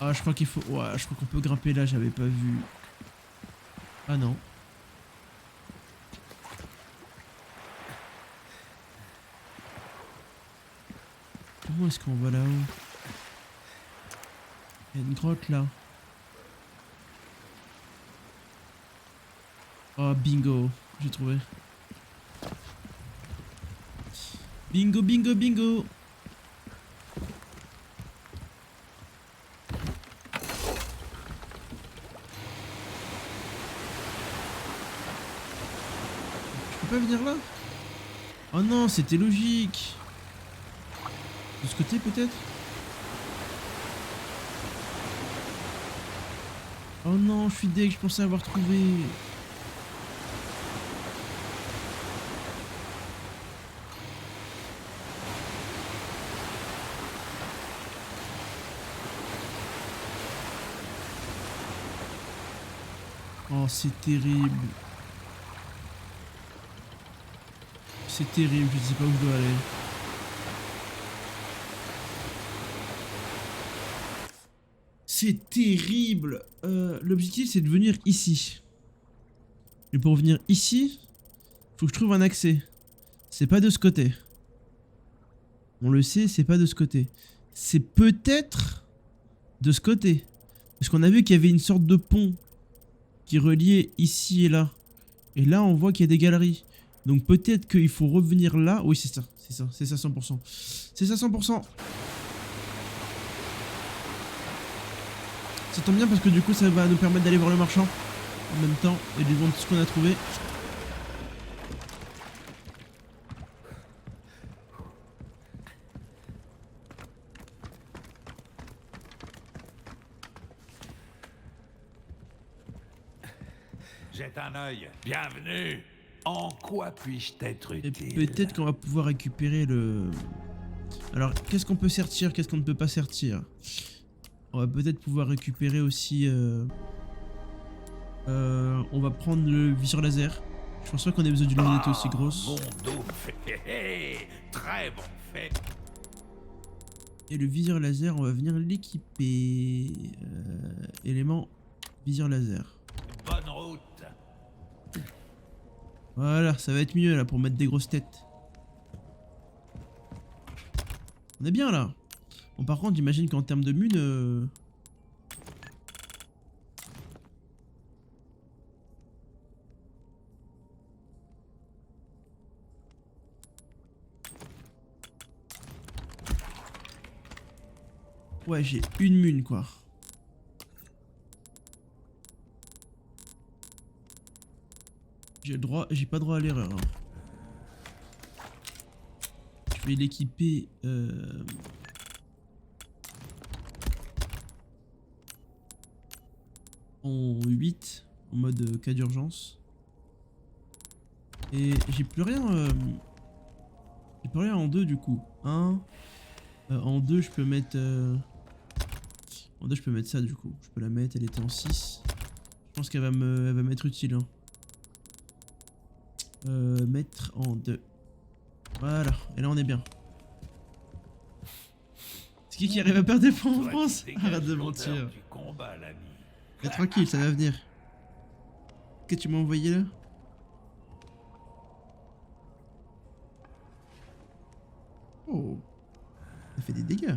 Ah, je crois qu'il faut... Ouais, je crois qu'on peut grimper là, j'avais pas vu. Ah non. Comment est-ce qu'on va là-haut? Il y a une grotte là. Oh, bingo. J'ai trouvé. Bingo, bingo, bingo. Venir là? Oh non, c'était logique. De ce côté peut-être? Oh non, je suis deg, je pensais avoir trouvé. Oh, c'est terrible. C'est terrible, je sais pas où je dois aller. C'est terrible. L'objectif c'est de venir ici. Et pour venir ici, faut que je trouve un accès. C'est pas de ce côté. On le sait, c'est pas de ce côté. C'est peut-être de ce côté. Parce qu'on a vu qu'il y avait une sorte de pont qui reliait ici et là. Et là on voit qu'il y a des galeries. Donc peut-être qu'il faut revenir là. Oui, c'est ça, c'est ça, c'est ça 100%. C'est ça 100%. Ça tombe bien parce que du coup ça va nous permettre d'aller voir le marchand en même temps et de lui vendre tout ce qu'on a trouvé. Jette un œil. Bienvenue. En quoi puis-je t'être Et utile? peut-être qu'on va pouvoir récupérer le... Alors, qu'est-ce qu'on peut sortir, qu'est-ce qu'on ne peut pas sortir? On va peut-être pouvoir récupérer aussi... on va prendre le viseur laser. Je pense pas qu'on ait besoin d'une lunette aussi grosse. Mon dos fait. Très bon fait. Et le viseur laser, on va venir l'équiper. Élément viseur laser. Bonne route. Voilà, ça va être mieux là pour mettre des grosses têtes. On est bien là. Bon, par contre, j'imagine qu'en termes de mun... Ouais, j'ai une mune quoi. J'ai pas droit à l'erreur. Hein. Je vais l'équiper. En 8, en mode cas d'urgence. Et j'ai plus rien. J'ai plus rien en 2 du coup. En 2, je peux mettre. En 2, je peux mettre ça du coup. Je peux la mettre, elle était en 6. Je pense qu'elle va m'être utile. Hein. Mettre en 2. Voilà, et là on est bien. C'est qui arrive à perdre des points en France? Arrête de mentir. Mais tranquille, ça va venir. Qu'est-ce que tu m'as envoyé là? Oh, ça fait des dégâts.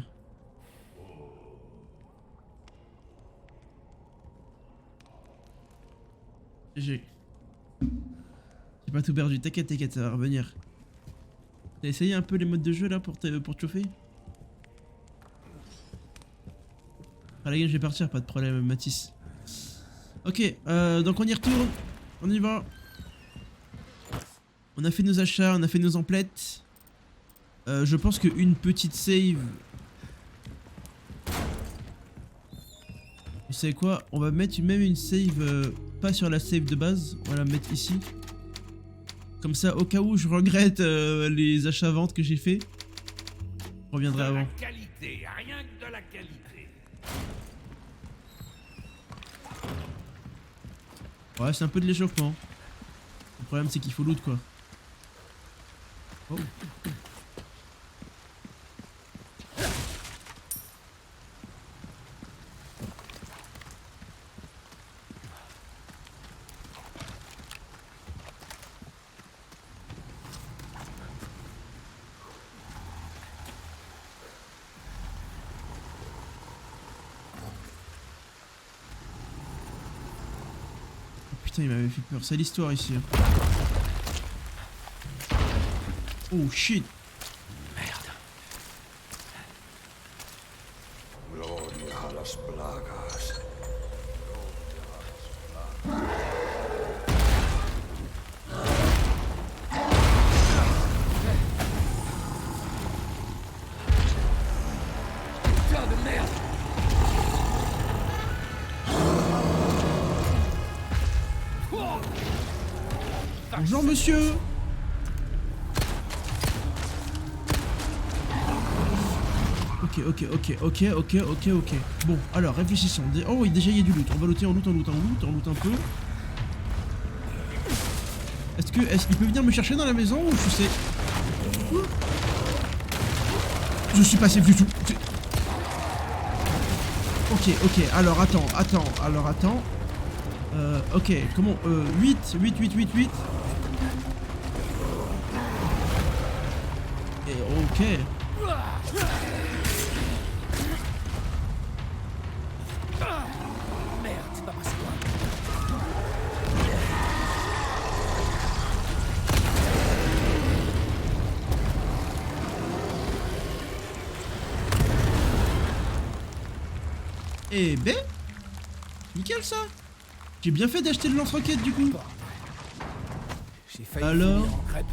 J'ai pas tout perdu, t'inquiète, ça va revenir. T'as essayé un peu les modes de jeu là pour te chauffer? Ah les gars, je vais partir, pas de problème, Mathis. Ok, donc on y retourne, on y va. On a fait nos achats, on a fait nos emplettes. Je pense qu'une petite save... Vous savez quoi? On va mettre même une save, pas sur la save de base, on va la mettre ici. Comme ça, au cas où je regrette les achats-ventes que j'ai fait, je reviendrai avant. La qualité, rien que de la qualité. Ouais, c'est un peu de l'échauffement. Le problème, c'est qu'il faut loot, quoi. Oh. Putain, il m'avait fait peur. C'est l'histoire ici. Hein. Oh shit. Merde. Gloria a las plagas. Putain de merde! Bonjour monsieur. Ok. Bon, alors réfléchissons. Oh oui, déjà il y a du loot. On va looter, on loot un peu. Est-ce qu'il peut venir me chercher dans la maison ou je sais... Je suis passé du tout. Ok, alors attends. Ok, comment 8. Et ok. Merde, c'est pas passé loin. Eh ben, nickel ça. J'ai bien fait d'acheter le lance-roquette du coup. J'ai failli Alors finir en crêpe.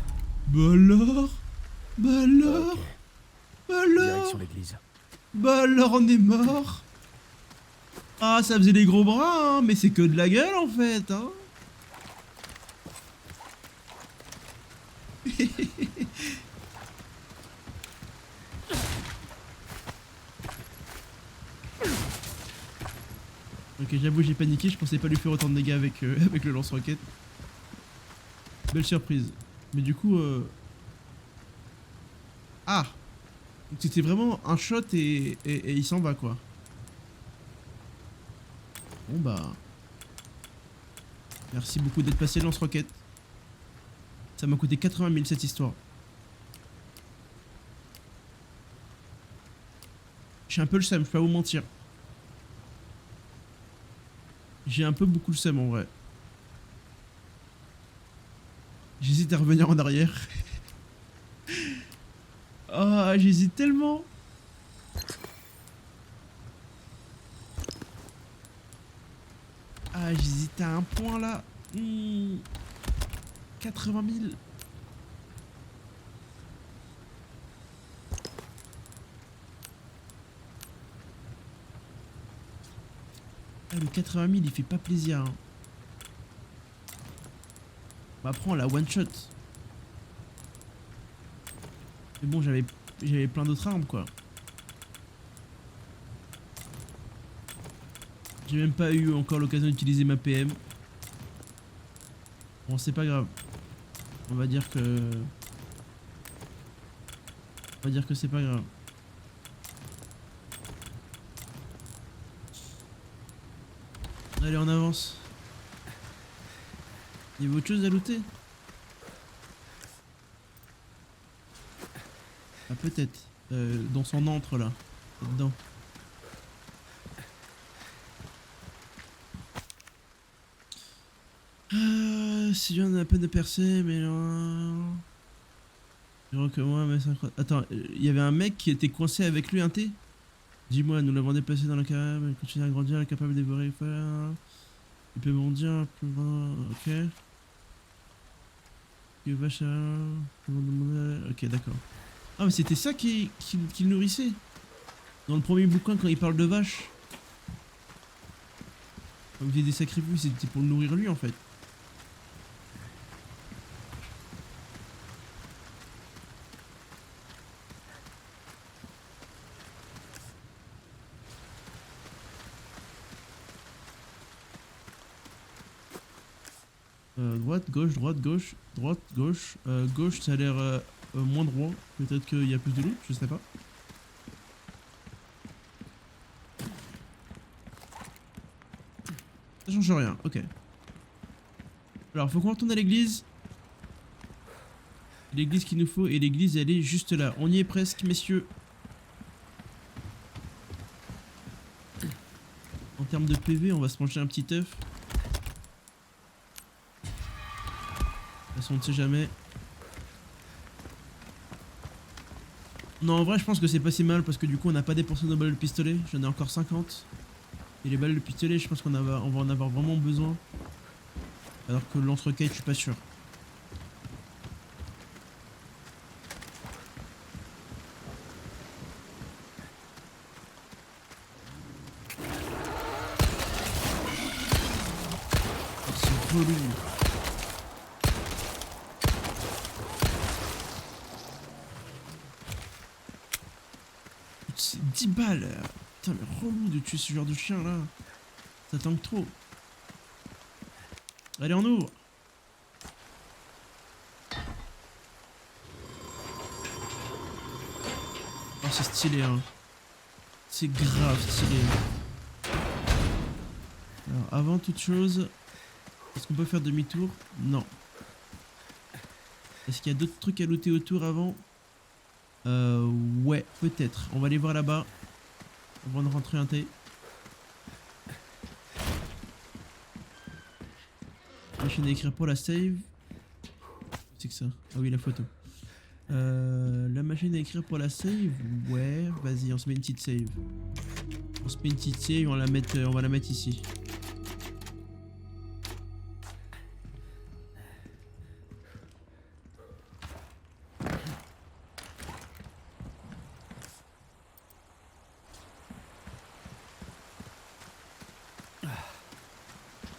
Direction l'église. Bah alors on est mort. Ah ça faisait les gros bras hein, mais c'est que de la gueule en fait hein. Ok, j'avoue j'ai paniqué, je pensais pas lui faire autant de dégâts avec, avec le lance-roquette. Belle surprise. Mais du coup... Ah! Donc c'était vraiment un shot et il s'en va quoi. Bon bah... Merci beaucoup d'être passé lance-roquette. Ça m'a coûté 80 000 cette histoire. J'ai un peu le seum, je peux pas vous mentir. J'ai un peu beaucoup le seum en vrai. J'hésite à revenir en arrière. Oh, j'hésite tellement. Ah, j'hésite à un point là. 80 000. Ah, le 80 000 il fait pas plaisir. Hein. Bah, prends la one shot. Mais bon, j'avais plein d'autres armes quoi. J'ai même pas eu encore l'occasion d'utiliser ma PM. Bon, c'est pas grave. On va dire que c'est pas grave. Allez, on avance. Il y avait autre chose à looter? Ah, peut-être. Dans son antre là. Dedans. Si j'en ai à peine de percer, mais là... Je crois que moi, mais 50... Attends, il y avait un mec qui était coincé avec lui, un T? Dis-moi, nous l'avons déplacé dans la carrière, il continue à grandir, il est capable de dévorer, il peut bondir, ok. Il va ok, d'accord. Ah, mais c'était ça qui le nourrissait. Dans le premier bouquin, quand il parle de vache. Quand il faisait des sacrifices, c'était pour le nourrir lui, en fait. Droite, gauche, droite, gauche, droite, gauche. Gauche, ça a l'air moins droit. Peut-être qu'il y a plus de loot, je sais pas. Ça change rien, ok. Alors, faut qu'on retourne à l'église. L'église qu'il nous faut, et l'église, elle est juste là. On y est presque, messieurs. En termes de PV, on va se manger un petit œuf. De toute façon, on ne sait jamais. Non, en vrai, je pense que c'est pas si mal parce que du coup, on n'a pas dépensé nos balles de pistolet. J'en ai encore 50. Et les balles de pistolet, je pense qu'on va en avoir vraiment besoin. Alors que l'entrequête, je suis pas sûr. Oh, c'est relou. C'est 10 balles. Putain, mais relou de tuer ce genre de chien là. Ça tanque trop. Allez, on ouvre. Oh, c'est stylé, hein. C'est grave stylé. Alors, avant toute chose, est-ce qu'on peut faire demi-tour? Non. Est-ce qu'il y a d'autres trucs à looter autour avant? Ouais, peut-être. On va aller voir là-bas. Avant de rentrer un thé. Machine à écrire pour la save. C'est que ça. Ah oui, la photo. La machine à écrire pour la save. Ouais, vas-y, on se met une petite save. On se met une petite save, on va la mettre ici.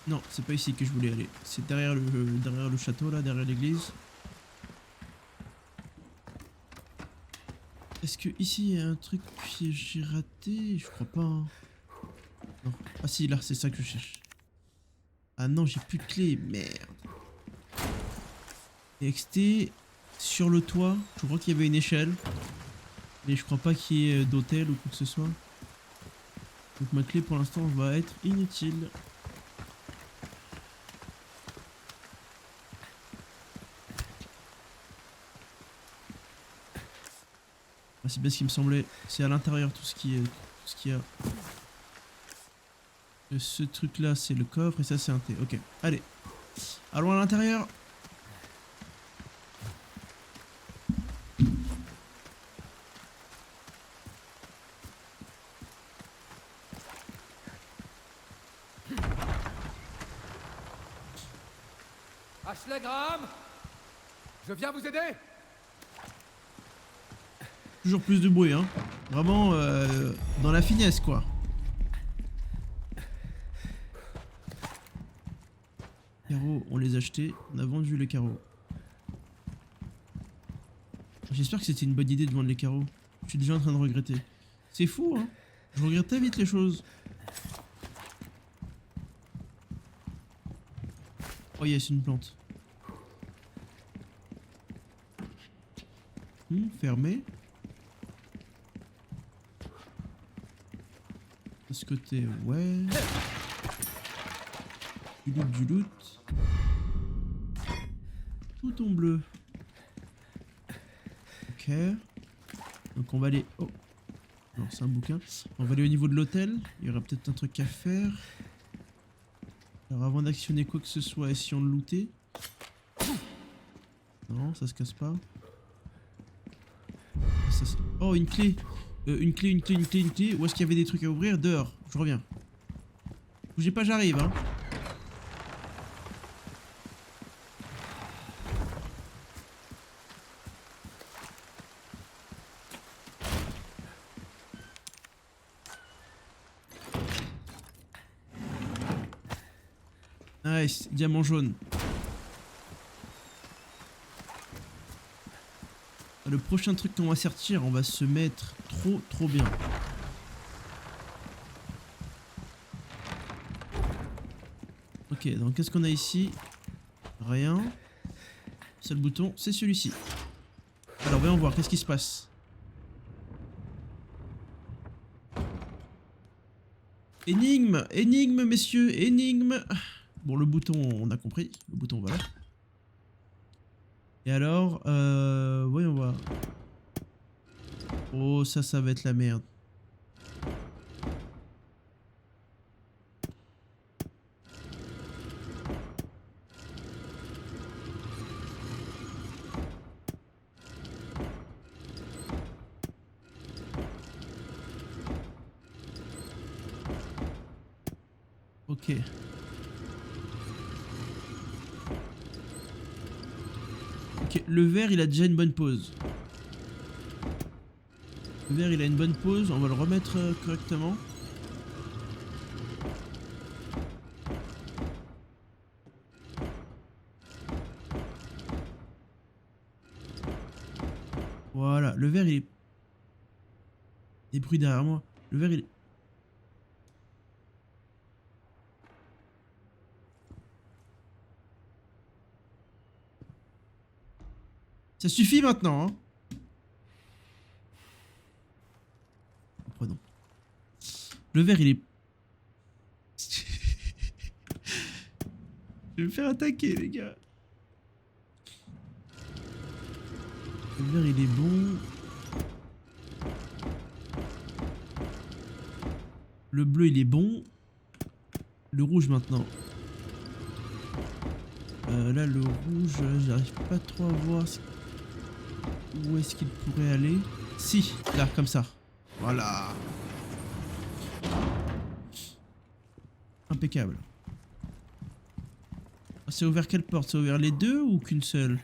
Non, c'est pas ici que je voulais aller. C'est derrière le château là, derrière l'église. Est-ce que ici il y a un truc que j'ai raté? Je crois pas. Hein. Non. Ah si, là, c'est ça que je cherche. Ah non, j'ai plus de clé, merde. XT sur le toit. Je crois qu'il y avait une échelle. Mais je crois pas qu'il y ait d'hôtel ou quoi que ce soit. Donc ma clé pour l'instant va être inutile. Ah, c'est bien ce qui me semblait. C'est à l'intérieur tout ce qui est, tout ce qu'il y a. Ce truc là c'est le coffre et ça c'est un thé. Ok, allez. Allons à l'intérieur. Ashley Graham, je viens vous aider. Toujours plus de bruit, hein. Vraiment dans la finesse, quoi. Carreaux, on les a achetés. On a vendu les carreaux. J'espère que c'était une bonne idée de vendre les carreaux. Je suis déjà en train de regretter. C'est fou, hein. Je regrette très vite les choses. Oh yes, une plante. Fermé. De ce côté, ouais. Du loot, du loot. Tout en bleu. Ok. Donc on va aller... Oh. Non, c'est un bouquin. On va aller au niveau de l'hôtel. Il y aura peut-être un truc à faire. Alors avant d'actionner quoi que ce soit, essayons de looter. Non, ça se casse pas. Oh, une clé. Une clé. Où est-ce qu'il y avait des trucs à ouvrir? Dehors. Je reviens. Bougez pas, j'arrive, hein. Nice, diamant jaune. Le prochain truc qu'on va sortir, on va se mettre trop bien. Ok, donc qu'est-ce qu'on a ici? Rien. Seul bouton, c'est celui-ci. Alors voyons voir, qu'est-ce qui se passe? Énigme, énigme messieurs, énigme. Bon, le bouton, on a compris. Le bouton, voilà. Et alors, voyons voir. Oh, ça va être la merde. Ok. Ok, le verre il a déjà une bonne pose. Le verre il a une bonne pose, on va le remettre correctement. Voilà, le verre il est... Des bruits derrière moi. Le verre il est... Ça suffit maintenant, hein. Prenons. Le verre, il est... Je vais me faire attaquer, les gars. Le verre, il est bon. Le bleu, il est bon. Le rouge, maintenant. Là, le rouge, j'arrive pas trop à voir où est-ce qu'il pourrait aller. Si, là, comme ça. Voilà. Impeccable. C'est ouvert quelle porte? C'est ouvert les deux ou qu'une seule?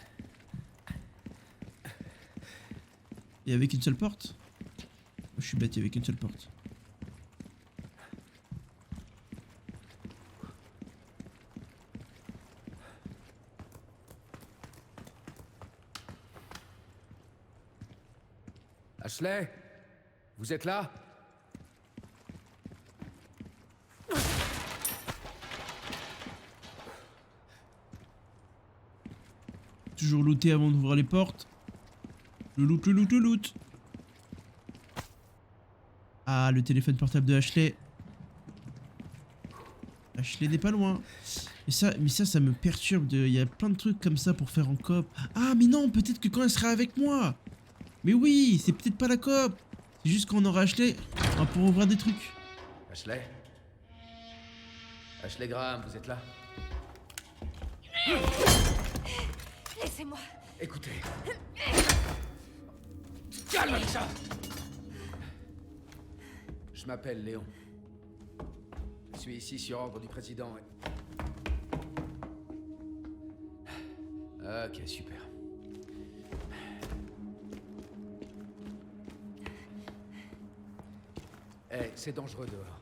Il y avait qu'une seule porte? Je suis bête, il y avait qu'une seule porte. Ashley, vous êtes là? Toujours looter avant d'ouvrir les portes. Le loot, le loot, le loot. Ah, le téléphone portable de Ashley. Ashley n'est pas loin. Mais ça me perturbe. Il y a plein de trucs comme ça pour faire en coop. Ah, mais non, peut-être que quand elle sera avec moi. Mais oui, c'est peut-être pas la coop. C'est juste qu'on aura Ashley pour ouvrir des trucs. Ashley? Ashley Graham, vous êtes là? Laissez-moi. Écoutez. Calme avec ça! Je m'appelle Léon. Je suis ici sur ordre du président. Ok, super. Hey, c'est dangereux dehors.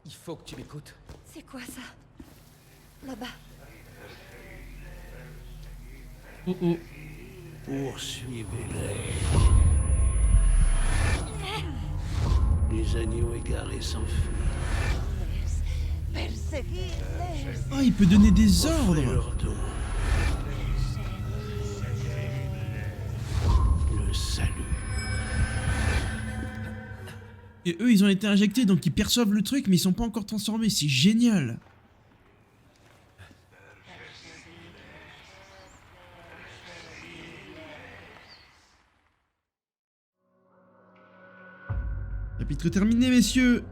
Il faut que tu m'écoutes. C'est quoi ça? Là-bas. Oh oh. Poursuivez-les. Les agneaux égarés s'enfuient. Perseguidles. Ah, il peut donner des ordres. Leur don. Le salut. Et eux, ils ont été injectés, donc ils perçoivent le truc, mais ils sont pas encore transformés. C'est génial. Chapitre terminé, messieurs.